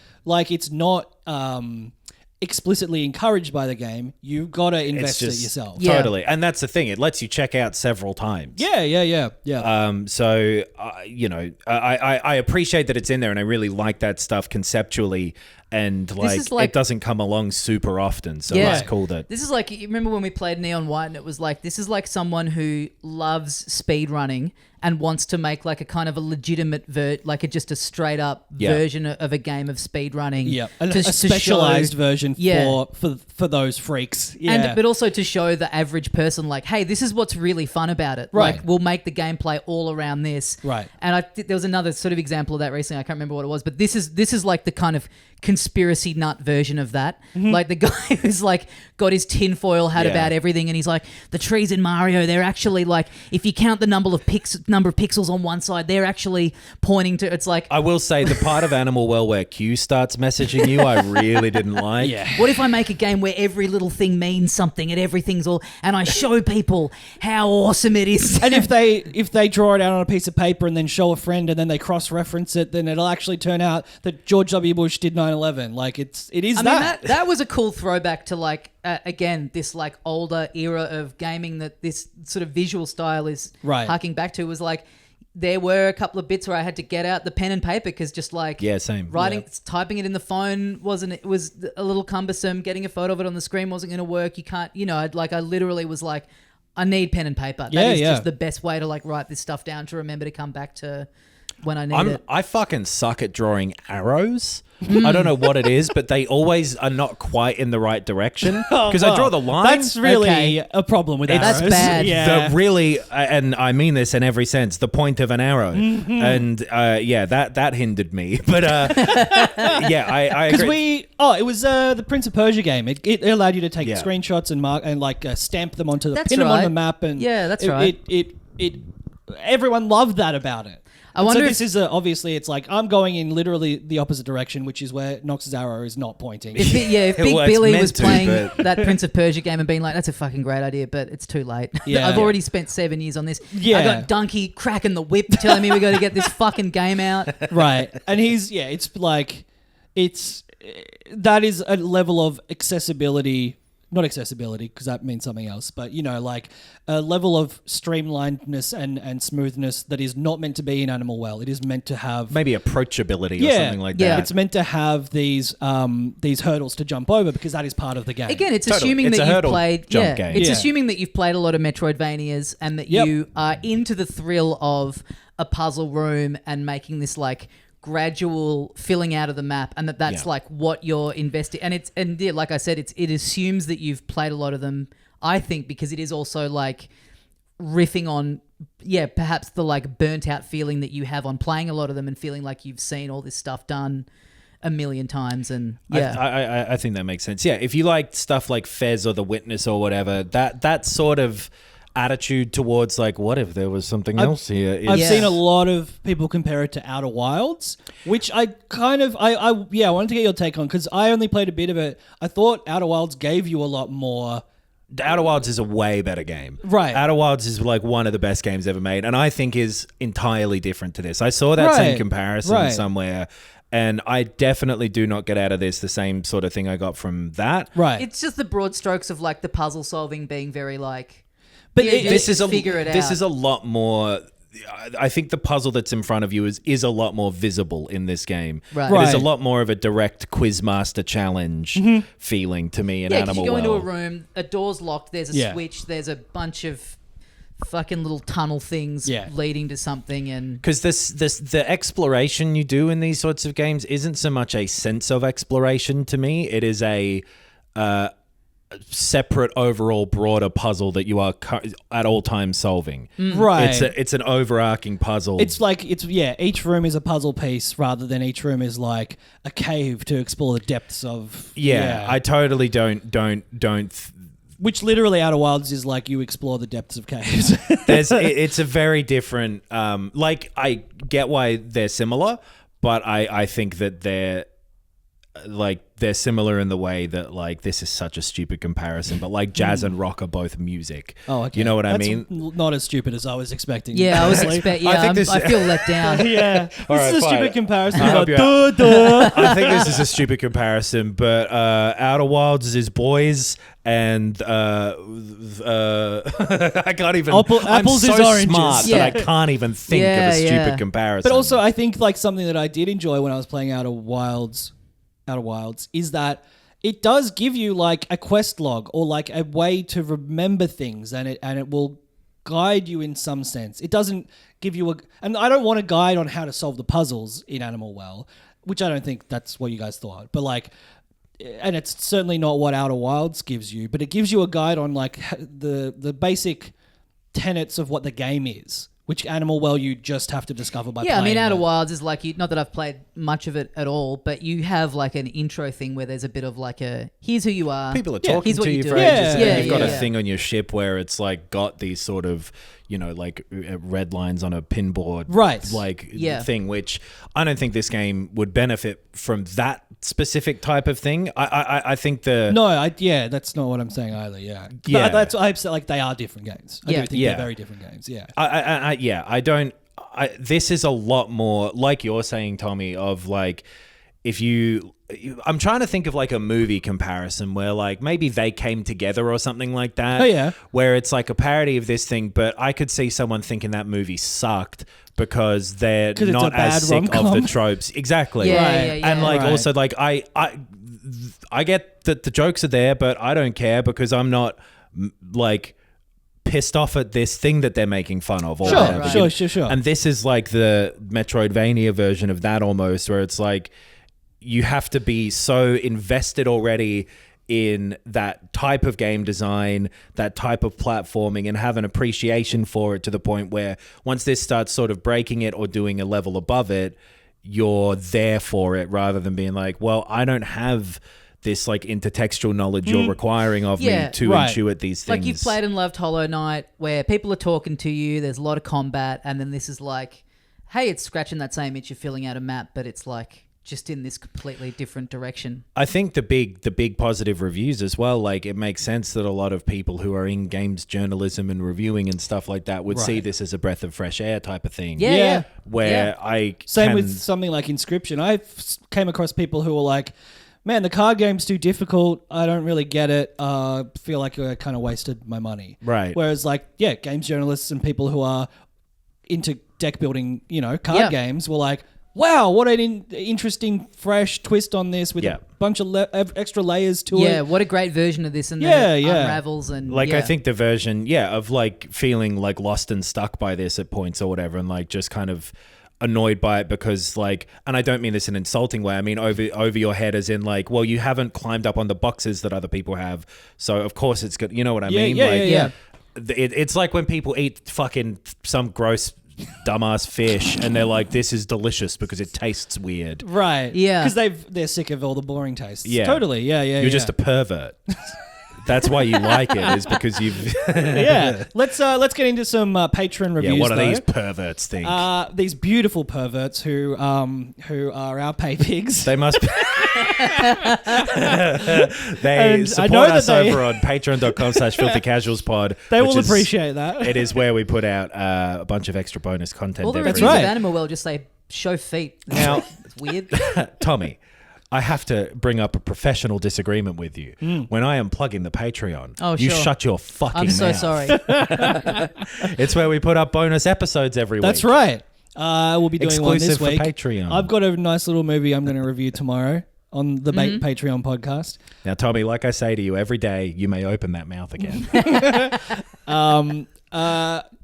explicitly encouraged by the game. You've got to invest it yourself. Totally. And that's the thing. It lets you check out several times. Yeah. So, you know, I appreciate that it's in there, and I really like that stuff conceptually. And like it doesn't come along super often, so it's cool that this is like, you remember when we played Neon White, and it was like, this is like someone who loves speed running and wants to make like a kind of a legitimate just a straight up version of a game of speed running. Yeah, a specialized version for those freaks. Yeah, but also to show the average person like, hey, this is what's really fun about it. Right, like we'll make the gameplay all around this. Right, and there was another sort of example of that recently. I can't remember what it was, but this is like the kind of conspiracy nut version of that. Like the guy who's like got his tinfoil hat about everything, and he's like, the trees in Mario, they're actually like, if you count the number of number of pixels on one side. They're actually pointing to, it's like, I will say the part of Animal Well where Q starts messaging you, I really didn't like. Yeah. what if I make a game where every little thing means something and everything's all, and I show people how awesome it is. And if they draw it out on a piece of paper and then show a friend and then they cross-reference it, then it'll actually turn out that George W. Bush did 9/11. Like it is I that. mean, that was a cool throwback to like again this like older era of gaming that this sort of visual style is harking back to. Was like there were a couple of bits where I had to get out the pen and paper because just like same typing it in the phone was a little cumbersome. Getting a photo of it on the screen wasn't going to work. You can't, I literally was like, I need pen and paper. That is just the best way to like write this stuff down to remember to come back to when I need it. I fucking suck at drawing arrows. I don't know what it is, but they always are not quite in the right direction because I draw the line. That's really a problem with arrows. That's bad. Yeah. And I mean this in every sense, the point of an arrow. And that hindered me. But I because agree. it was the Prince of Persia game. It allowed you to take screenshots and mark and like stamp them onto pin them on the map. And that's right. It everyone loved that about it. I wonder so this is obviously it's like I'm going in literally the opposite direction, which is where Nox's arrow is not pointing. If Big Billy was playing that Prince of Persia game and being like, that's a fucking great idea, but it's too late. Yeah. I've already spent 7 years on this. Yeah. I got Donkey cracking the whip telling me we got to get this fucking game out. Right. And it's like, that is a level of accessibility. Not accessibility, because that means something else, but, like a level of streamlinedness and smoothness that is not meant to be in Animal Well. It is meant to have... Maybe approachability or something like that. It's meant to have these hurdles to jump over because that is part of the game. Again, it's assuming that you've played... Jump game. It's assuming that you've played a lot of Metroidvanias and that you are into the thrill of a puzzle room and making this, like... gradual filling out of the map, and that's like what you're investing. And like I said, it assumes that you've played a lot of them. I think because it is also like riffing on perhaps the like burnt out feeling that you have on playing a lot of them and feeling like you've seen all this stuff done a million times. And I think that makes sense. Yeah, if you like stuff like Fez or The Witness or whatever, that sort of attitude towards like, what if there was something else here? I've seen a lot of people compare it to Outer Wilds, which I kind of, I wanted to get your take on because I only played a bit of it. I thought Outer Wilds gave you a lot more. Outer Wilds is a way better game. Right. Outer Wilds is like one of the best games ever made, and I think is entirely different to this. I saw that same comparison somewhere, and I definitely do not get out of this the same sort of thing I got from that. Right. It's just the broad strokes of like the puzzle solving being very like... But this is a lot more. I think the puzzle that's in front of you is a lot more visible in this game. Right. It is a lot more of a direct Quizmaster challenge feeling to me in Animal Well. Yeah, you go into a Well. room, a door's locked, there's a switch, there's a bunch of fucking little tunnel things leading to something, and because the exploration you do in these sorts of games isn't so much a sense of exploration to me. It is a separate overall broader puzzle that you are at all times solving. Right. It's an overarching puzzle. It's like each room is a puzzle piece rather than each room is like a cave to explore the depths of. I totally don't. Which literally Outer Wilds is like you explore the depths of caves. It's a very different. Like I get why they're similar, but I think that they're similar in the way that like this is such a stupid comparison, but like jazz and rock are both music. Oh, okay. You know what That's I mean? Not as stupid as I was expecting. Yeah, I was expecting. Yeah, I feel let down. Yeah, this is a stupid comparison. I think this is a stupid comparison, but Outer Wilds is boys, and I can't even. Apples I'm so is oranges. smart that I can't even think of a stupid comparison. But also, I think like something that I did enjoy when I was playing Outer Wilds is that it does give you like a quest log or like a way to remember things, and it will guide you in some sense. It doesn't give you and I don't want a guide on how to solve the puzzles in Animal Well, which I don't think that's what you guys thought, but like, and it's certainly not what Outer Wilds gives you, but it gives you a guide on like the basic tenets of what the game is. Which Animal Well you just have to discover by playing. Yeah, I mean, Outer Wilds is like, not that I've played much of it at all, but you have like an intro thing where there's a bit of like here's who you are. People are talking to you for ages. You've got a thing on your ship where it's like got these sort of, like red lines on a pinboard, right? Like thing, which I don't think this game would benefit from that specific type of thing. I think that's not what I'm saying either. Yeah. But that's I said, like, they are different games. I do think they're very different games. Yeah. I don't. This is a lot more like you're saying, Tommy, of like I'm trying to think of like a movie comparison where like maybe They Came Together or something like that. Oh yeah. Where it's like a parody of this thing, but I could see someone thinking that movie sucked because they're not as sick rom-com. of the tropes. Exactly. Yeah. And like also like I get that the jokes are there, but I don't care because I'm not like pissed off at this thing that they're making fun of. Or whatever. Sure. And this is like the Metroidvania version of that almost, where it's like you have to be so invested already in that type of game design, that type of platforming, and have an appreciation for it to the point where once this starts sort of breaking it or doing a level above it, you're there for it rather than being like, well, I don't have this like intertextual knowledge you're requiring of me to intuit these things. Like you've played and loved Hollow Knight where people are talking to you, there's a lot of combat, and then this is like, hey, it's scratching that same itch, you're filling out a map, but it's like just in this completely different direction. I think the big positive reviews as well, like it makes sense that a lot of people who are in games journalism and reviewing and stuff like that would see this as a breath of fresh air type of thing. Yeah. Where Same with something like Inscription. I came across people who were like, man, the card game's too difficult. I don't really get it. Feel like I kind of wasted my money. Right. Whereas like, games journalists and people who are into deck building, card games were like, wow, what an interesting, fresh twist on this with a bunch of extra layers to it. Yeah, what a great version of this, and then it unravels. And I think the version, of like feeling like lost and stuck by this at points or whatever, and like just kind of annoyed by it because like, and I don't mean this in an insulting way, I mean over your head as in like, well, you haven't climbed up on the boxes that other people have, so of course it's good. You know what I mean? It's like when people eat fucking some gross dumbass fish and they're like, this is delicious because it tastes weird. Right. Yeah. Because they're sick of all the boring tastes. Yeah. Totally. Yeah. You're just a pervert. That's why you like it, is because you've... Let's get into some Patreon reviews. Yeah, what are these perverts think? These beautiful perverts who are our pay pigs. They must... they support us over on patreon.com/filthycasualspod. They will appreciate that. It is where we put out a bunch of extra bonus content. All the reviews of Animal World just say, show feet. Now, it's weird. Tommy, I have to bring up a professional disagreement with you. When I am plugging the Patreon, you shut your fucking mouth. I'm so sorry. It's where we put up bonus episodes every week. That's right. We'll be doing exclusive one this week. For Patreon. I've got a nice little movie I'm going to review tomorrow on the Patreon podcast. Now, Tommy, like I say to you every day, you may open that mouth again.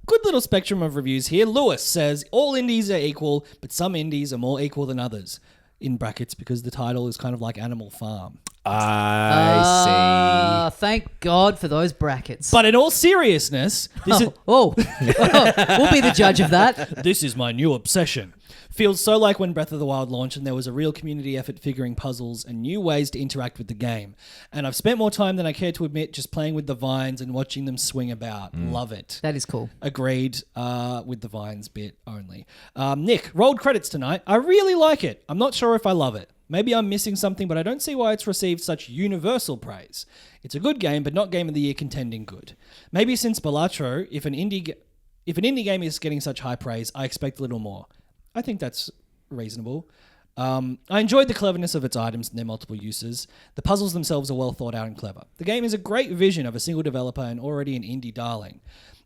Good little spectrum of reviews here. Lewis says, all indies are equal, but some indies are more equal than others. In brackets, because the title is kind of like Animal Farm. I see. Thank God for those brackets. But in all seriousness, we'll be the judge of that. This is my new obsession. Feels so like when Breath of the Wild launched and there was a real community effort figuring puzzles and new ways to interact with the game. And I've spent more time than I care to admit just playing with the vines and watching them swing about. Love it. That is cool. Agreed with the vines bit only. Nick, rolled credits tonight. I really like it. I'm not sure if I love it. Maybe I'm missing something, but I don't see why it's received such universal praise. It's a good game, but not Game of the Year contending good. Maybe since Balatro, if an indie game is getting such high praise, I expect a little more. I think that's reasonable. I enjoyed the cleverness of its items and their multiple uses. The puzzles themselves are well thought out and clever. The game is a great vision of a single developer and already an indie darling.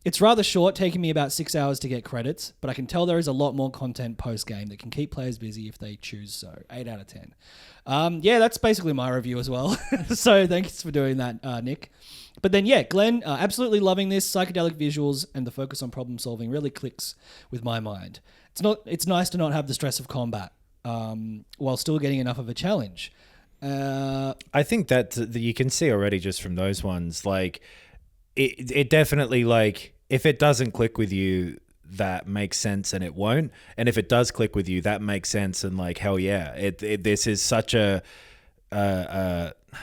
It's rather short, taking me about 6 hours to get credits, but I can tell there is a lot more content post-game that can keep players busy if they choose so. 8 out of 10. That's basically my review as well. So thanks for doing that, Nick. But then, Glenn, absolutely loving this. Psychedelic visuals and the focus on problem solving really clicks with my mind. It's nice to not have the stress of combat while still getting enough of a challenge. I think that you can see already just from those ones, like it definitely, like, if it doesn't click with you, that makes sense, and it won't. And if it does click with you, that makes sense, and like, hell yeah, this is such a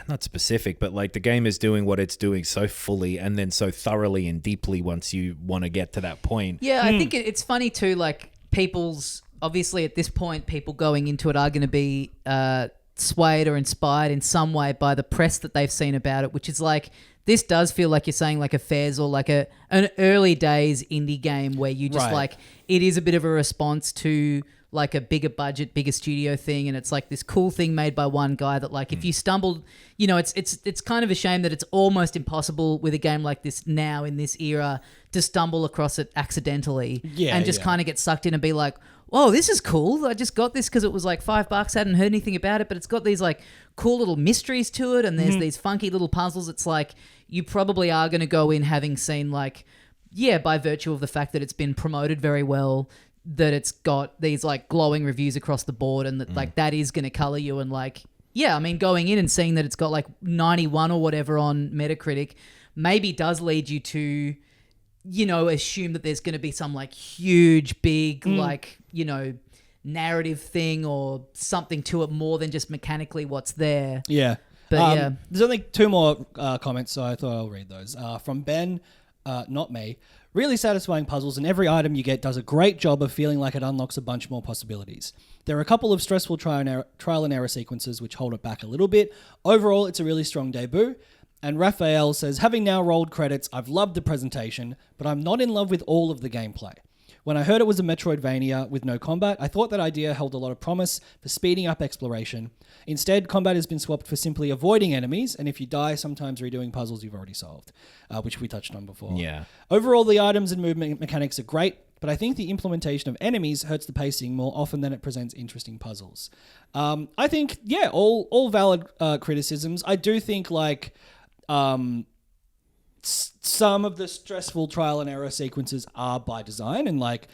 not specific, but like the game is doing what it's doing so fully and then so thoroughly and deeply once you want to get to that point. Yeah, I think it's funny too, like people's, obviously at this point, people going into it are going to be swayed or inspired in some way by the press that they've seen about it, which is like, this does feel like you're saying like a Fez or like an early days indie game where you just like, it is a bit of a response to like a bigger budget, bigger studio thing, and it's like this cool thing made by one guy that like if you stumbled, you know, it's kind of a shame that it's almost impossible with a game like this now in this era to stumble across it accidentally and just kind of get sucked in and be like, whoa, this is cool. I just got this because it was like $5. Hadn't heard anything about it, but it's got these like cool little mysteries to it, and there's these funky little puzzles. It's like you probably are going to go in having seen like, yeah, by virtue of the fact that it's been promoted very well, that it's got these like glowing reviews across the board, and that like that is going to color you. And like, yeah, I mean, going in and seeing that it's got like 91 or whatever on Metacritic maybe does lead you to, you know, assume that there's going to be some like huge, big, like, you know, narrative thing or something to it more than just mechanically what's there. Yeah. But there's only 2 more comments, so I thought I'll read those. From Ben, not me. Really satisfying puzzles, and every item you get does a great job of feeling like it unlocks a bunch more possibilities. There are a couple of stressful trial and error sequences which hold it back a little bit. Overall, it's a really strong debut. And Raphael says, having now rolled credits, I've loved the presentation, but I'm not in love with all of the gameplay. When I heard it was a Metroidvania with no combat, I thought that idea held a lot of promise for speeding up exploration. Instead, combat has been swapped for simply avoiding enemies, and if you die, sometimes redoing puzzles you've already solved, which we touched on before. Yeah. Overall, the items and movement mechanics are great, but I think the implementation of enemies hurts the pacing more often than it presents interesting puzzles. I think, yeah, all valid criticisms. I do think, like... some of the stressful trial and error sequences are by design, and like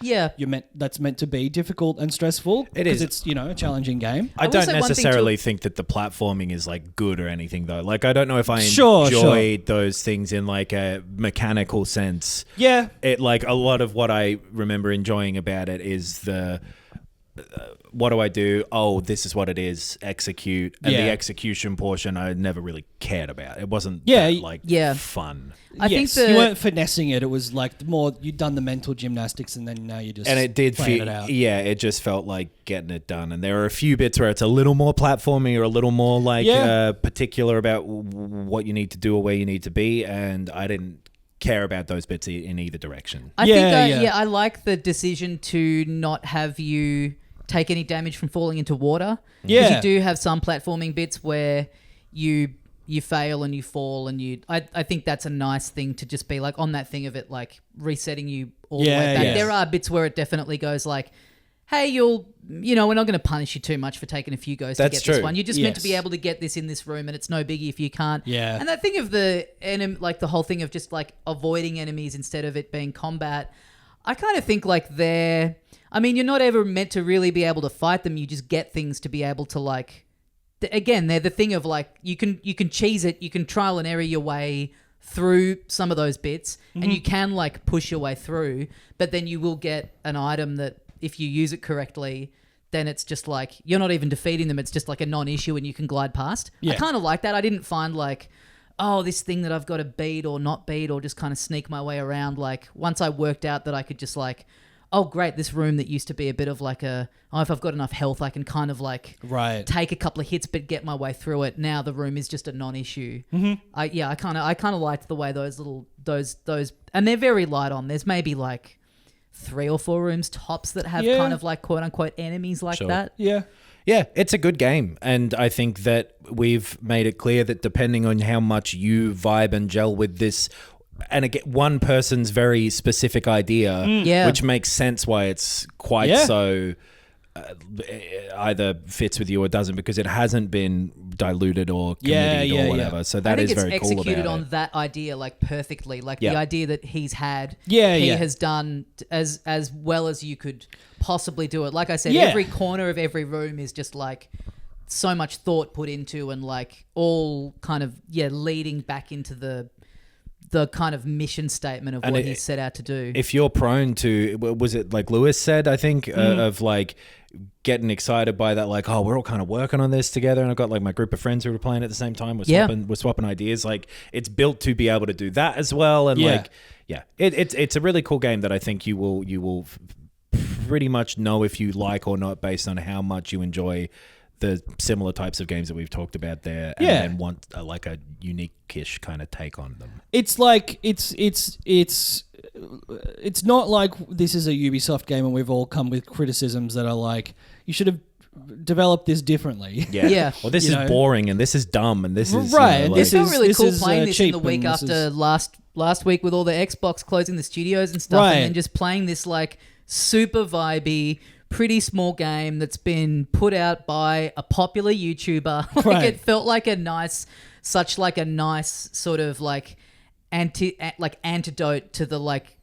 that's meant to be difficult and stressful. It is. It's, you know, a challenging game. I don't necessarily think that the platforming is like good or anything though. Like I don't know if I enjoyed those things in like a mechanical sense. Yeah. It like a lot of what I remember enjoying about it is the what do I do? Oh, this is what it is. Execute. And the execution portion I never really cared about. It wasn't fun. I think you weren't finessing it. It was like more you'd done the mental gymnastics, and then now you just and it did feel it out. Yeah, it just felt like getting it done. And there are a few bits where it's a little more platformy or a little more like particular about what you need to do or where you need to be, and I didn't care about those bits in either direction. I think I like the decision to not have you take any damage from falling into water. Yeah. Because you do have some platforming bits where you fail and you fall, and I think that's a nice thing to just be like on that thing of it, like resetting you all the way back. Yeah. There are bits where it definitely goes like, hey, we're not going to punish you too much for taking a few goes to get this one. You're just meant to be able to get this in this room, and it's no biggie if you can't. Yeah. And that thing of the like the whole thing of just like avoiding enemies instead of it being combat, I kind of think like you're not ever meant to really be able to fight them. You just get things to be able to like, again, they're the thing of like, you can cheese it, you can trial and error your way through some of those bits, and you can like push your way through, but then you will get an item that if you use it correctly, then it's just like, you're not even defeating them. It's just like a non-issue and you can glide past. Yeah. I kind of like that. I didn't find like, oh, this thing that I've got to beat or not beat or just kind of sneak my way around. Like once I worked out that I could just like, oh, great, this room that used to be a bit of like if I've got enough health, I can kind of like take a couple of hits but get my way through it. Now the room is just a non-issue. I kind of liked the way those, and they're very light on. There's maybe like 3 or 4 rooms tops that have kind of like quote unquote enemies like that. Yeah. Yeah, it's a good game. And I think that we've made it clear that depending on how much you vibe and gel with this, and again, one person's very specific idea, which makes sense why it's quite so either fits with you or doesn't, because it hasn't been diluted or committed or whatever. So that is very cool about it. Executed on that idea like perfectly, like the idea that he's had. He has done as well as you could possibly do it. Like I said, every corner of every room is just like so much thought put into, and like all kind of leading back into the the kind of mission statement of what he set out to do. If you're prone to, was it like Lewis said, I think, of like getting excited by that, like, oh, we're all kind of working on this together, and I've got like my group of friends who are playing at the same time. We're swapping ideas. Like, it's built to be able to do that as well. And it's a really cool game that I think you will pretty much know if you like or not based on how much you enjoy the similar types of games that we've talked about there, and then want like a unique-ish kind of take on them. It's like it's not like this is a Ubisoft game and we've all come with criticisms that are like, you should have developed this differently. Yeah. Well, this is boring and this is dumb and this is right. You know, It felt really cool playing this in cheap the week and this after last week with all the Xbox closing the studios and stuff, and then just playing this like super vibey, pretty small game that's been put out by a popular YouTuber. Like, it felt like a nice sort of like antidote to the like,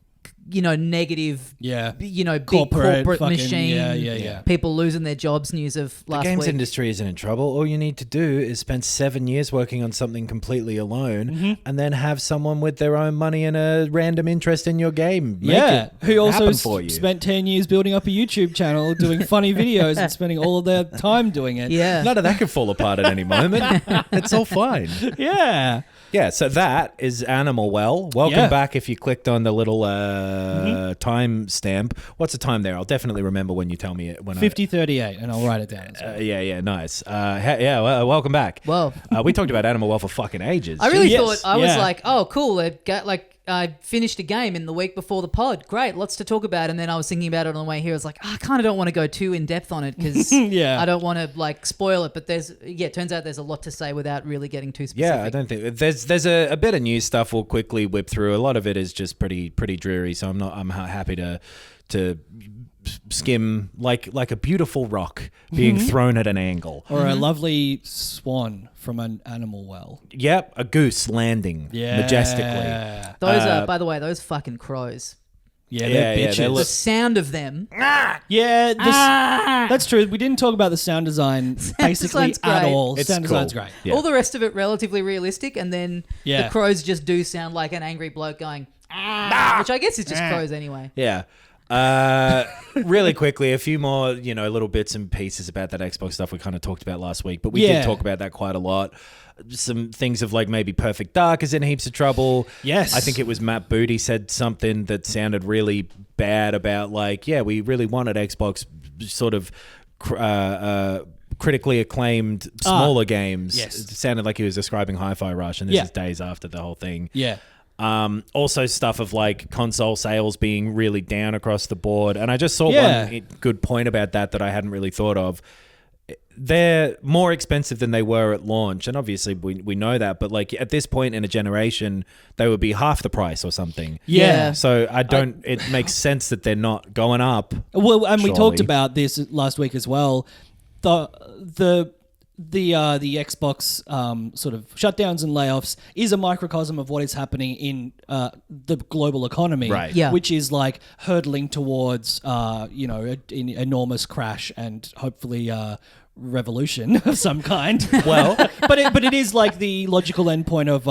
you know, negative, big corporate machine, people losing their jobs news of last week. The games industry isn't in trouble. All you need to do is spend 7 years working on something completely alone, and then have someone with their own money and a random interest in your game. Who also for you. spent 10 years building up a YouTube channel, doing funny videos and spending all of their time doing it. Yeah. None of that could fall apart at any moment. It's all fine. Yeah. Yeah, so that is Animal Well. Welcome back if you clicked on the little time stamp. What's the time there? I'll definitely remember when you tell me it. 50:38, and I'll write it down as well. Nice. Welcome back. Well, we talked about Animal Well for fucking ages. I really thought, I was like, oh, cool. I finished a game in the week before the pod. Great, lots to talk about. And then I was thinking about it on the way here. I was like, I kind of don't want to go too in depth on it because I don't want to like spoil it. But it turns out there's a lot to say without really getting too specific. Yeah, I don't think there's a bit of news stuff we'll quickly whip through. A lot of it is just pretty dreary. So I'm happy to skim like a beautiful rock being thrown at an angle, or a lovely swan from an Animal Well. Yep, a goose landing majestically. Those are, by the way, those fucking crows. Yeah, they're bitches. The sound of them. That's true. We didn't talk about the sound design basically at all. It's sound design's cool. great. Yeah. All the rest of it relatively realistic, and then the crows just do sound like an angry bloke going, which I guess is just crows anyway. Yeah. Really quickly, a few more, little bits and pieces about that Xbox stuff we kind of talked about last week, but we did talk about that quite a lot. Some things of like maybe Perfect Dark is in heaps of trouble. Yes. I think it was Matt Booty said something that sounded really bad about like, we really wanted Xbox sort of critically acclaimed smaller games. Yes. It sounded like he was describing Hi-Fi Rush, and this is days after the whole thing. Yeah. Also stuff of like console sales being really down across the board. And I just saw one good point about that I hadn't really thought of. They're more expensive than they were at launch. And obviously we know that, but like at this point in a generation, they would be half the price or something. Yeah. So it makes sense that they're not going up. Well, and we talked about this last week as well. The Xbox sort of shutdowns and layoffs is a microcosm of what is happening in the global economy, right? Yeah. Which is like hurtling towards an enormous crash and hopefully revolution of some kind. Well, but it is like the logical endpoint of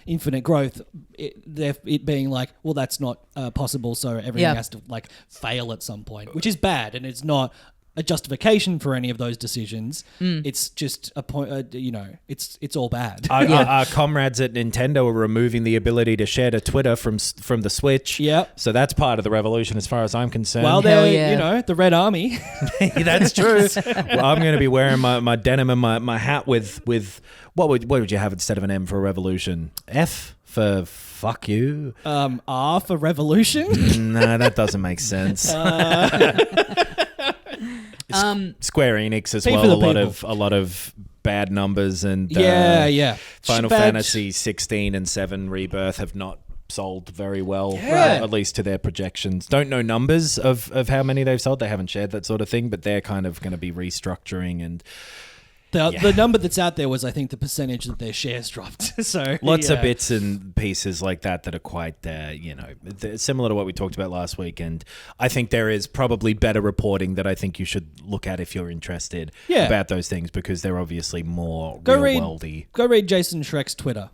infinite growth. It being like, well, that's not possible, so everything has to like fail at some point, which is bad, and it's not a justification for any of those decisions. It's just a point. It's all bad. Our comrades at Nintendo are removing the ability to share to Twitter from the Switch. Yep. So that's part of the revolution, as far as I'm concerned. Well, they're the Red Army. That's true. Well, I'm going to be wearing my denim and my hat with what would you have instead of an M for revolution? F for fuck you. R for revolution. No, that doesn't make sense. Square Enix as well. A lot of bad numbers and Final Fantasy 16 and 7 Rebirth have not sold very well, at least to their projections. Don't know numbers of how many they've sold. They haven't shared that sort of thing, but they're kind of going to be restructuring and. The number that's out there was, I think, the percentage that their shares dropped. So lots of bits and pieces like that are quite, similar to what we talked about last week. And I think there is probably better reporting that I think you should look at if you're interested about those things, because they're obviously more real-worldy. Go read Jason Schreck's Twitter.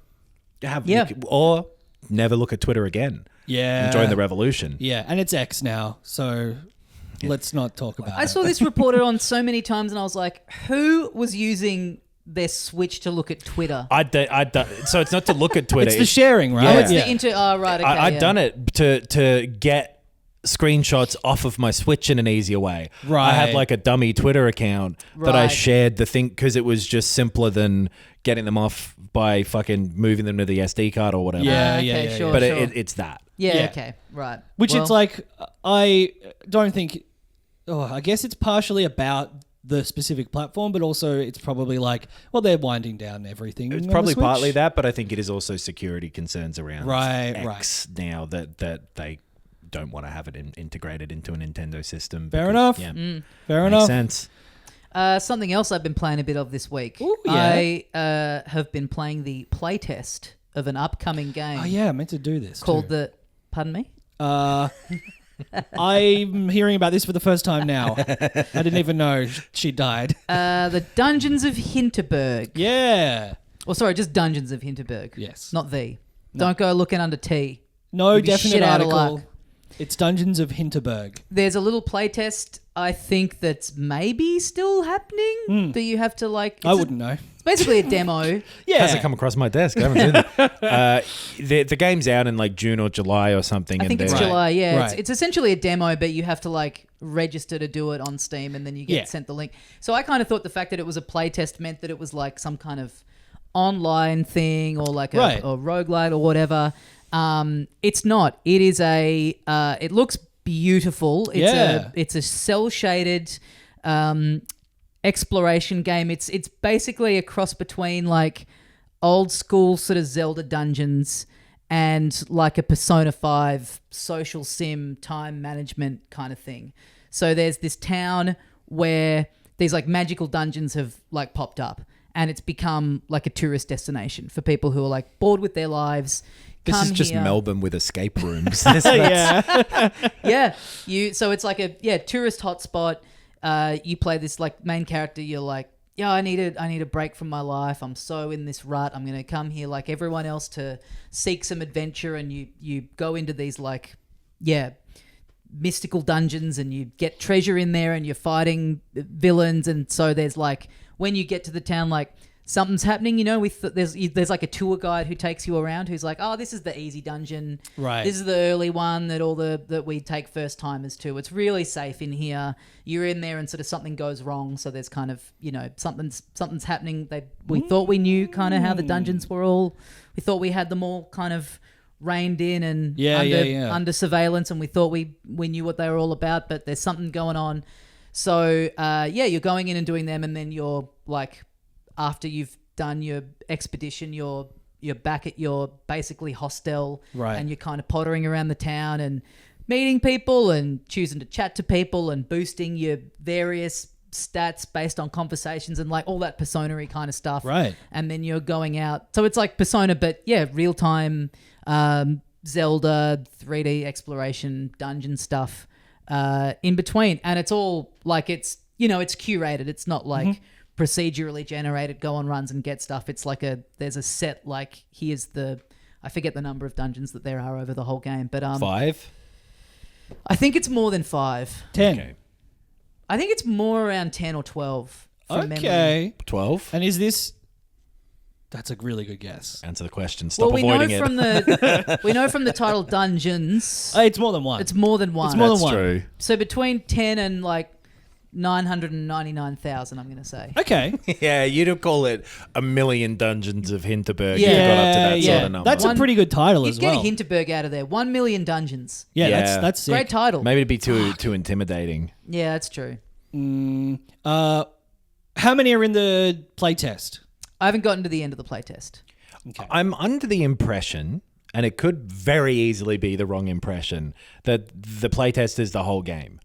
Or never look at Twitter again. Yeah. And join the revolution. Yeah, and it's X now, so let's not talk about it. I saw this reported on so many times and I was like, who was using their Switch to look at Twitter? So it's not to look at Twitter. It's the sharing, right? Oh, it's the right, okay. I'd done it to get screenshots off of my Switch in an easier way. Right. I had like a dummy Twitter account that I shared the thing because it was just simpler than getting them off by fucking moving them to the SD card or whatever. Yeah, sure. But it's that. Yeah, okay, right. Which it's like, I don't think... I guess it's partially about the specific platform, but also it's probably like, well, they're winding down everything. It's probably partly that, but I think it is also security concerns around X now that they don't want to have it integrated into a Nintendo system. Fair enough. Yeah. Fair enough. Makes sense. Something else I've been playing a bit of this week. Ooh, yeah. I have been playing the playtest of an upcoming game. Oh, yeah, I meant to do this. Called Pardon me? I'm hearing about this for the first time now. I didn't even know she died. The Dungeons of Hinterberg. Yeah. Or sorry, just Dungeons of Hinterberg. Yes. Not the. No. Don't go looking under T. No definite article. Out of luck. It's Dungeons of Hinterberg. There's a little playtest, I think, that's maybe still happening. That you have to like... I wouldn't know. It's basically a demo. Yeah. Hasn't come across my desk. I haven't seen that. The game's out in like June or July or something. I think it's July, yeah. Right. It's essentially a demo, but you have to like register to do it on Steam and then you get sent the link. So I kind of thought the fact that it was a playtest meant that it was like some kind of online thing or like a roguelite or whatever. It's not. It is it looks beautiful. It's a cell shaded exploration game. It's basically a cross between like old school sort of Zelda dungeons and like a Persona 5 social sim time management kind of thing. So there's this town where these like magical dungeons have like popped up and it's become like a tourist destination for people who are like bored with their lives. This is just Melbourne with escape rooms. Yeah. So it's like a tourist hotspot. You play this like main character. You're like, yeah, I need a break from my life. I'm so in this rut. I'm gonna come here like everyone else to seek some adventure. And you go into these like, mystical dungeons and you get treasure in there and you're fighting villains. And so there's like when you get to the town, like something's happening, there's like a tour guide who takes you around who's like, oh, this is the easy dungeon. Right. This is the early one that we take first timers to. It's really safe in here. You're in there and sort of something goes wrong. So there's kind of, something's happening. We thought we knew kind of how the dungeons were all, we thought we had them all kind of reined in and under surveillance and we thought we knew what they were all about, but there's something going on. So, you're going in and doing them and then you're like, after you've done your expedition, you're back at your basically hostel, right? And you're kind of pottering around the town and meeting people and choosing to chat to people and boosting your various stats based on conversations and like all that Persona-y kind of stuff, right? And then you're going out, so it's like Persona, but real time Zelda 3D exploration dungeon stuff in between, and it's all like it's curated. It's not like procedurally generated, go on runs and get stuff. It's like there's a set, like here's I forget the number of dungeons that there are over the whole game, but 5? I think it's more than 5. 10. Okay. I think it's more around 10 or 12 from memory. 12? And is this... That's a really good guess. Answer the question. Stop avoiding it. We know from the title Dungeons. It's more than one. It's more than one. It's more than That's one. true. So between 10 and like 999,000, I'm going to say. Okay. Yeah, you'd call it a million dungeons of Hinterberg. Yeah. You got up to that sort of number. That's a pretty good title as well. You'd get a Hinterberg out of there. 1 million dungeons. Yeah, that's sick. Great title. Maybe it'd be too intimidating. Yeah, that's true. How many are in the playtest? I haven't gotten to the end of the playtest. Okay. I'm under the impression, and it could very easily be the wrong impression, that the playtest is the whole game.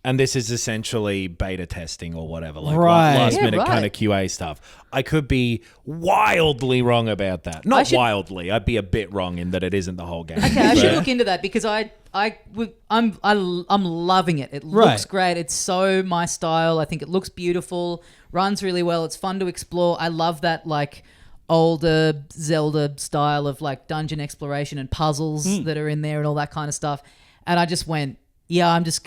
And this is essentially beta testing or whatever, like last minute kind of QA stuff. I could be wildly wrong about that. Not wildly. I'd be a bit wrong in that it isn't the whole game. Okay, I should look into that because I'm loving it. It looks great. It's so my style. I think it looks beautiful, runs really well. It's fun to explore. I love that like older Zelda style of like dungeon exploration and puzzles that are in there and all that kind of stuff. And I just went, yeah, I just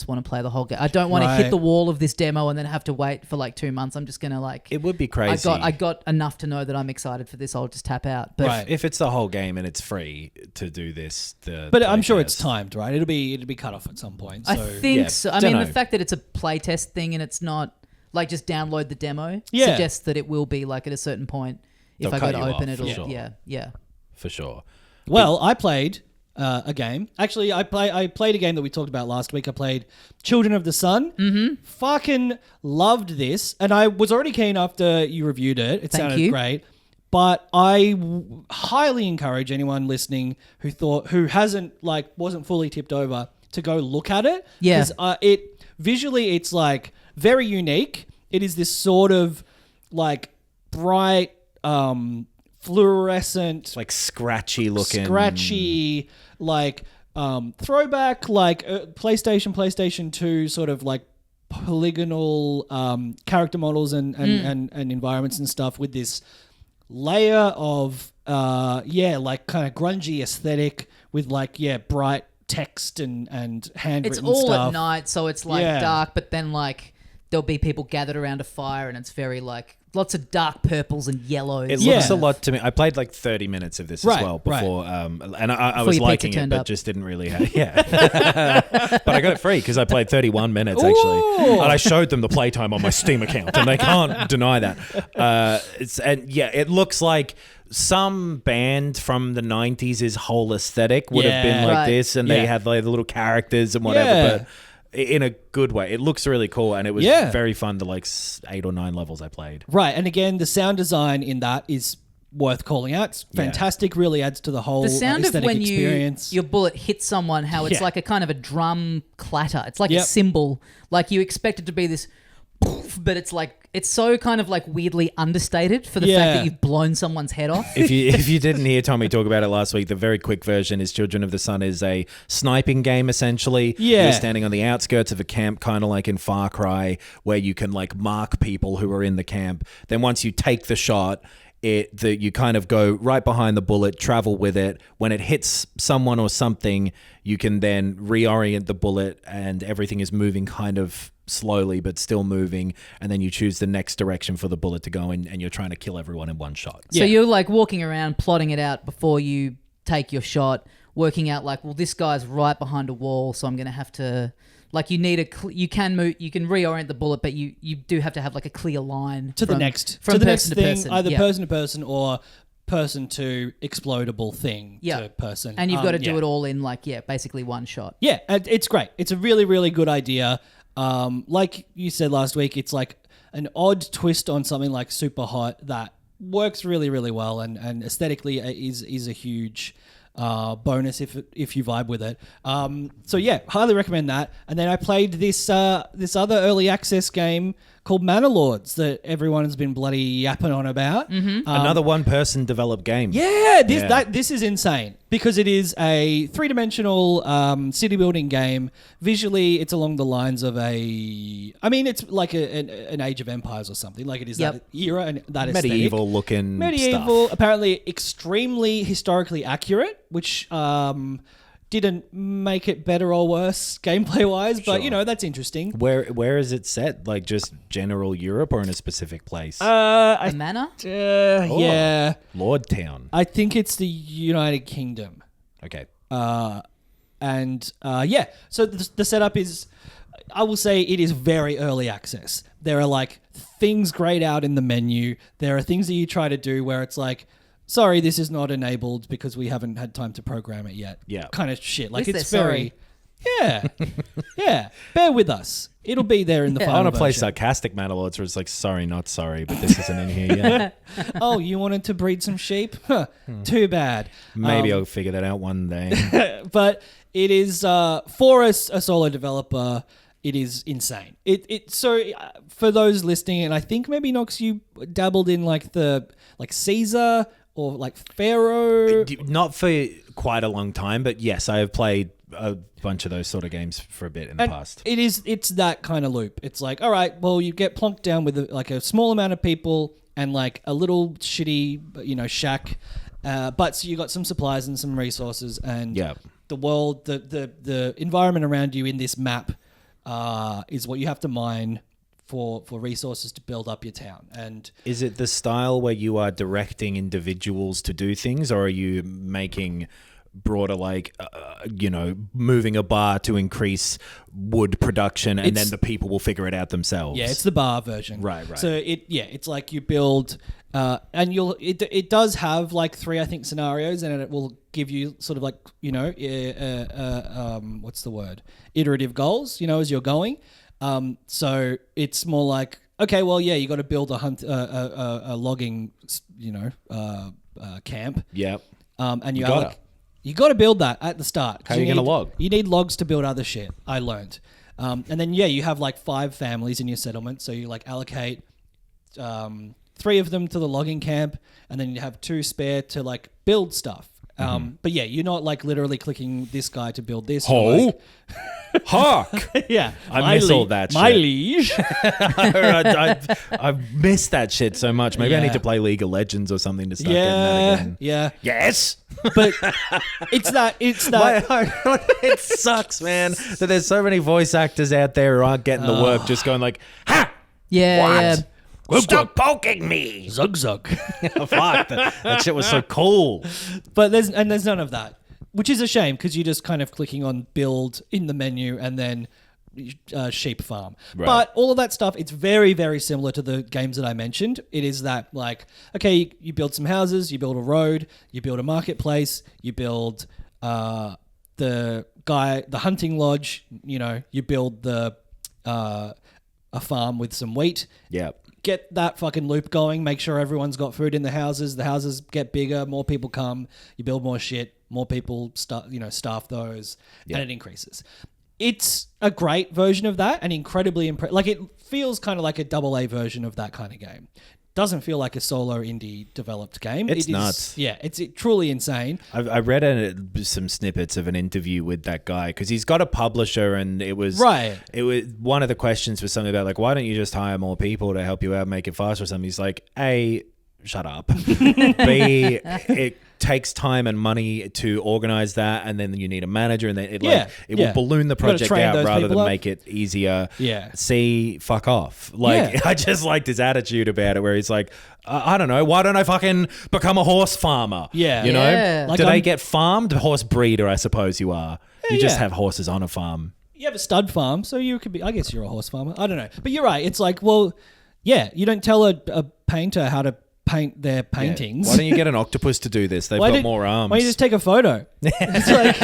want to play the whole game. I don't want to hit the wall of this demo and then have to wait for like 2 months. I'm just going to like... It would be crazy. I got enough to know that I'm excited for this. I'll just tap out. But if it's the whole game and it's free to do this... But I'm sure it's timed, right? It'll be cut off at some point. So. I think so. I mean, the fact that it's a playtest thing and it's not like just download the demo suggests that it will be like at a certain point. If I go to open it, yeah. For sure. Well, I played... a game. Actually, I played a game that we talked about last week. I played Children of the Sun. Mm-hmm. Fucking loved this. And I was already keen after you reviewed it. It sounded great. But I highly encourage anyone listening who wasn't fully tipped over to go look at it. Yeah. Because visually, it's like very unique. It is this sort of like bright, fluorescent, like scratchy looking, like throwback, like PlayStation 2 sort of like polygonal character models and environments and stuff with this layer of like kind of grungy aesthetic with like bright text and handwritten it's all stuff. At night, so it's like dark, but then like there'll be people gathered around a fire and it's very like lots of dark purples and yelloes. It looks a lot to me. I played like 30 minutes of this as well before, and I was liking it, but just didn't really have... But I got it free because I played 31 minutes, actually. And I showed them the playtime on my Steam account, and they can't deny that. It looks like some band from the 90s' whole aesthetic would have been like this, and they had like the little characters and whatever, but in a good way. It looks really cool, and it was very fun, the like 8 or 9 levels I played. Right, and again, the sound design in that is worth calling out. It's fantastic, really adds to the whole aesthetic experience. The sound of when your bullet hits someone, how it's like a kind of a drum clatter. It's like a cymbal. Like you expect it to be this... but it's like it's so kind of like weirdly understated for the fact that you've blown someone's head off. If you didn't hear Tommy talk about it last week, the very quick version is Children of the Sun is a sniping game essentially. You're standing on the outskirts of a camp, kind of like in Far Cry, where you can like mark people who are in the camp. Then once you take the shot, you kind of go right behind the bullet, travel with it. When it hits someone or something, you can then reorient the bullet, and everything is moving kind of slowly but still moving, and then you choose the next direction for the bullet to go in, and you're trying to kill everyone in one shot. So you're like walking around plotting it out before you take your shot, working out like, well, this guy's right behind a wall, so I'm going to have to... Like you need you can reorient the bullet, but you do have to have like a clear line to the next person to thing, person. Either person to person or person to explodable thing to person. And you've got to do it all in like basically one shot. Yeah, it's great. It's a really, really good idea. Like you said last week, it's like an odd twist on something like Super Hot that works really, really well, and aesthetically is a huge bonus if you vibe with it. So highly recommend that. And then I played this other early access game called Manor Lords that everyone has been bloody yapping on about. Mm-hmm. Another one-person developed game. This is insane because it is a three-dimensional city-building game. Visually, it's along the lines of it's like an Age of Empires or something. Like it is that era and that aesthetic. Medieval-looking stuff. Apparently extremely historically accurate, which... didn't make it better or worse gameplay-wise, but, that's interesting. Where is it set? Like, just general Europe or in a specific place? The manor? Yeah. Lord Town. I think it's the United Kingdom. Okay. So the setup is... I will say it is very early access. There are, like, things grayed out in the menu. There are things that you try to do where it's like... Sorry, this is not enabled because we haven't had time to program it yet. Yeah. Kind of shit. Like, it's very... Yeah. Yeah. Bear with us. It'll be there in the final I want to play version. sarcastic Manor Lords where it's like, sorry, not sorry, but this isn't in here yet. Oh, you wanted to breed some sheep? Huh. Too bad. Maybe I'll figure that out one day. But it is, for a solo developer... It is insane. So for those listening, and I think maybe Nox, you dabbled in like Caesar or like Pharaoh. Not for quite a long time, but yes, I have played a bunch of those sort of games for a bit in the past. It's that kind of loop. It's like, all right, well, you get plonked down with like a small amount of people and like a little shitty, shack. But so you got some supplies and some resources, and the world, the environment around you in this map is what you have to mine for resources to build up your town. And is it the style where you are directing individuals to do things, or are you making broader, like, moving a bar to increase wood production and then the people will figure it out themselves? Yeah, it's the bar version. Right. So it's like you build, and it does have like 3, I think, scenarios, and it will give you sort of like, what's the word? Iterative goals, as you're going. So it's more like, okay, well, yeah, you got to build a logging, camp. Yep. And you got to build that at the start. How are you going to log? You need logs to build other shit. I learned. And then you have like 5 families in your settlement, so you like allocate 3 of them to the logging camp, and then you have 2 spare to like build stuff. But yeah, you're not like literally clicking this guy to build this. Hark! Yeah. I miss all that shit. My liege. I miss that shit so much. Maybe I need to play League of Legends or something to start getting that again. Yeah. Yes! But it's that. It sucks, man, that there's so many voice actors out there who aren't getting the work, just going like, ha! Yeah. Stop poking me! Zug zug. Oh, fuck. That shit was so cool. But there's none of that, which is a shame, because you're just kind of clicking on build in the menu and then sheep farm. Right. But all of that stuff, it's very, very similar to the games that I mentioned. It is that, like, okay, you build some houses, you build a road, you build a marketplace, you build the hunting lodge, you build a farm with some wheat. Yeah. Get that fucking loop going. Make sure everyone's got food in the houses. The houses get bigger. More people come. You build more shit. More people staff those, and it increases. It's a great version of that, and incredibly like it feels kind of like a AA version of that kind of game. Doesn't feel like a solo indie developed game. It's nuts. Yeah, it's truly insane. I read some snippets of an interview with that guy, because he's got a publisher, and it was It was one of the questions was something about like, why don't you just hire more people to help you out, make it faster or something? He's like, A, shut up. B, it takes time and money to organize that, and then you need a manager, and then it will balloon the project out rather than make it easier. Yeah. C, fuck off. I just liked his attitude about it, where he's like, I don't know, why don't I fucking become a horse farmer? Yeah. You know? Yeah. Do they get farmed? Horse breeder, I suppose you are. You just have horses on a farm. You have a stud farm, so you could be, I guess you're a horse farmer. I don't know. But you're right. It's like, well, yeah, you don't tell a painter how to paint their paintings. Yeah. Why don't you get an octopus to do this? They've got more arms. Why don't you just take a photo? It's like,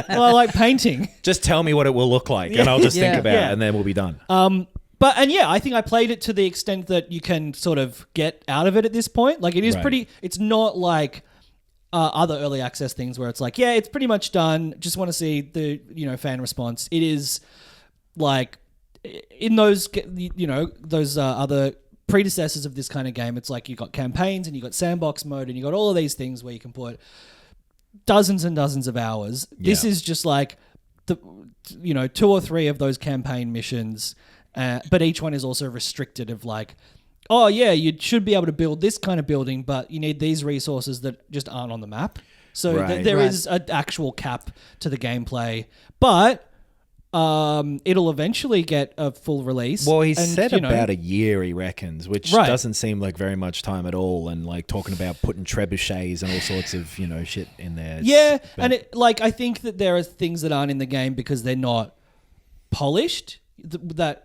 well, I like painting. Just tell me what it will look like, and I'll just think about it, and then we'll be done. I think I played it to the extent that you can sort of get out of it at this point. Like, it is pretty. It's not like other early access things where it's like, yeah, it's pretty much done. Just want to see the fan response. It is like in those those other predecessors of this kind of game, it's like you got campaigns and you got sandbox mode and you got all of these things where you can put dozens and dozens of hours. This is just like 2 or 3 of those campaign missions, but each one is also restricted of like, oh yeah, you should be able to build this kind of building, but you need these resources that just aren't on the map. So there is an actual cap to the gameplay, but it'll eventually get a full release. Well, he said about a year, he reckons, which doesn't seem like very much time at all. And like talking about putting trebuchets and all sorts of shit in there. Yeah, and I think that there are things that aren't in the game because they're not polished. That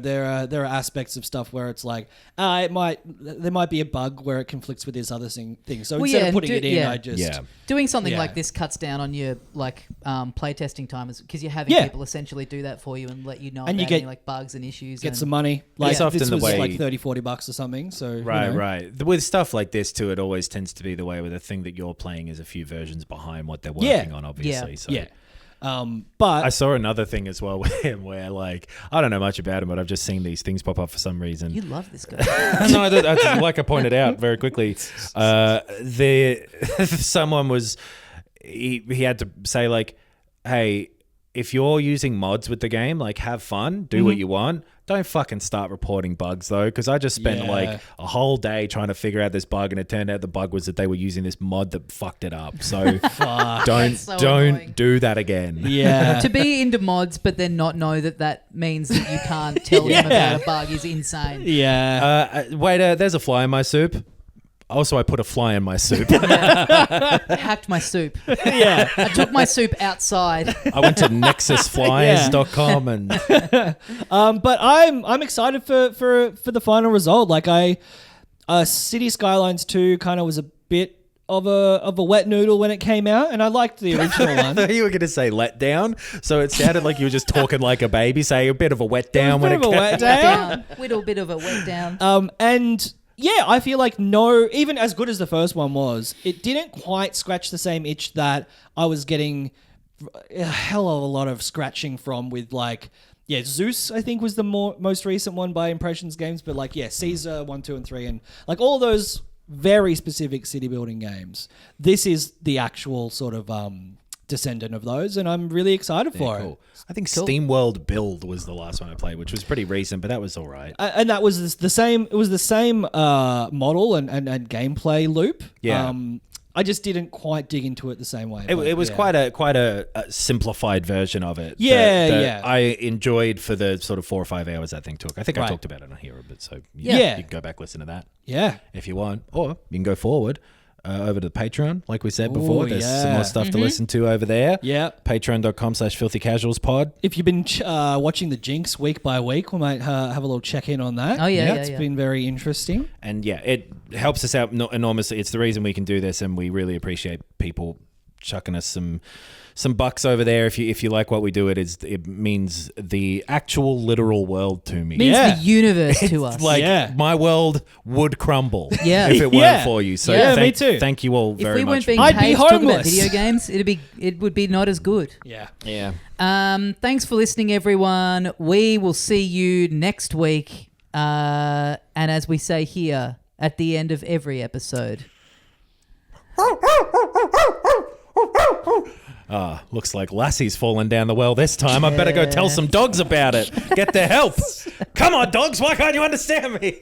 there are aspects of stuff where it's like there might be a bug where it conflicts with this other thing. So instead of putting it in, I just doing something like this cuts down on your playtesting time, because you're having people essentially do that for you and let you know and about you get, any bugs and issues. Get some money. Like this was like $30-$40 or something. So right. With stuff like this too, it always tends to be the way where the thing that you're playing is a few versions behind what they're working on, obviously. But I saw another thing as well with him where like, I don't know much about him, but I've just seen these things pop up for some reason. You love this guy. No, like I pointed out very quickly, someone was, he had to say like, hey, if you're using mods with the game, like have fun, do what you want. Don't fucking start reporting bugs though, because I just spent like a whole day trying to figure out this bug, and it turned out the bug was that they were using this mod that fucked it up. So don't do that again. Yeah. To be into mods, but then not know that means that you can't tell them about a bug is insane. Yeah. Waiter, there's a fly in my soup. Also, I put a fly in my soup. Hacked my soup. Yeah. I took my soup outside. I went to nexusflies.com and but I'm excited for the final result. Like City Skylines 2 kind of was a bit of a wet noodle when it came out, and I liked the original one. I thought you were going to say let down, so it sounded like you were just talking like a baby, saying a bit of a wet down when it came out. Little bit of a wet down. And yeah, I feel like even as good as the first one was, it didn't quite scratch the same itch that I was getting a hell of a lot of scratching from with like, Zeus, I think was the most recent one by Impressions Games, but like, Caesar 1, 2, and 3, and like all those very specific city building games. This is the actual sort of descendant of those, and I'm really excited for it. I think SteamWorld Build was the last one I played, which was pretty recent, but that was all right. And that was the same. It was the same model and gameplay loop. Yeah. I just didn't quite dig into it the same way. It was quite a simplified version of it. Yeah. I enjoyed for the sort of 4 or 5 hours that thing took. I think I talked about it on here a bit, so you can go back listen to that. Yeah, if you want, or you can go forward. Over to the Patreon, like we said before. There's some more stuff to listen to over there. Yeah. Patreon.com/filthycasualspod. If you've been watching the Jinx week by week, we might have a little check-in on that. Oh, yeah. It's been very interesting. And it helps us out enormously. It's the reason we can do this, and we really appreciate people chucking us some bucks over there. If you like what we do, it means the actual literal world to me. It means the universe to us. Like my world would crumble if it weren't for you. So me too. Thank you all very much. If we weren't being paid to talk about video games, it would be not as good. Yeah. Thanks for listening, everyone. We will see you next week. And as we say here at the end of every episode. Looks like Lassie's fallen down the well this time. I better go tell some dogs about it. Get their help. Come on, dogs. Why can't you understand me?